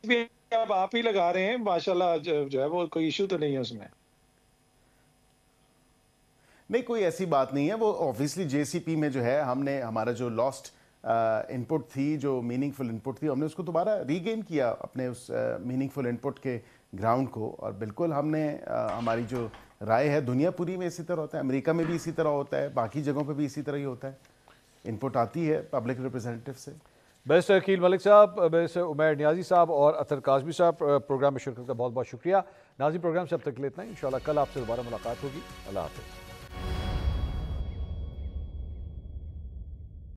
भी अब आप ही लगा रहे हैं माशाल्लाह, जो है वो कोई इशू तो नहीं है उसमें। नहीं, कोई ऐसी बात नहीं है। वो ऑब्वियसली जेसीपी में जो है, हमने हमारा जो लॉस्ट इनपुट थी, जो मीनिंगफुल इनपुट थी, हमने उसको दोबारा रीगेन किया अपने उस मीनिंगफुल इनपुट के ग्राउंड को। और बिल्कुल हमने हमारी जो राय है, दुनिया पूरी में इसी तरह होता है, अमेरिका में भी इसी तरह होता है, बाकी जगहों पे भी इसी तरह ही होता है, इनपुट आती है पब्लिक रिप्रेजेंटेटिव से। बैरिस्टर अकील मलिक साहब, बैरिस्टर उमैर नियाज़ी साहब और अतर काज़मी साहब, प्रोग्राम में शिरकत का बहुत बहुत शुक्रिया। नाज़रीन, प्रोग्राम से अब तक के लिए इतना ही। इंशाल्लाह कल आपसे दोबारा मुलाकात होगी। अल्लाह हाफ़िज़।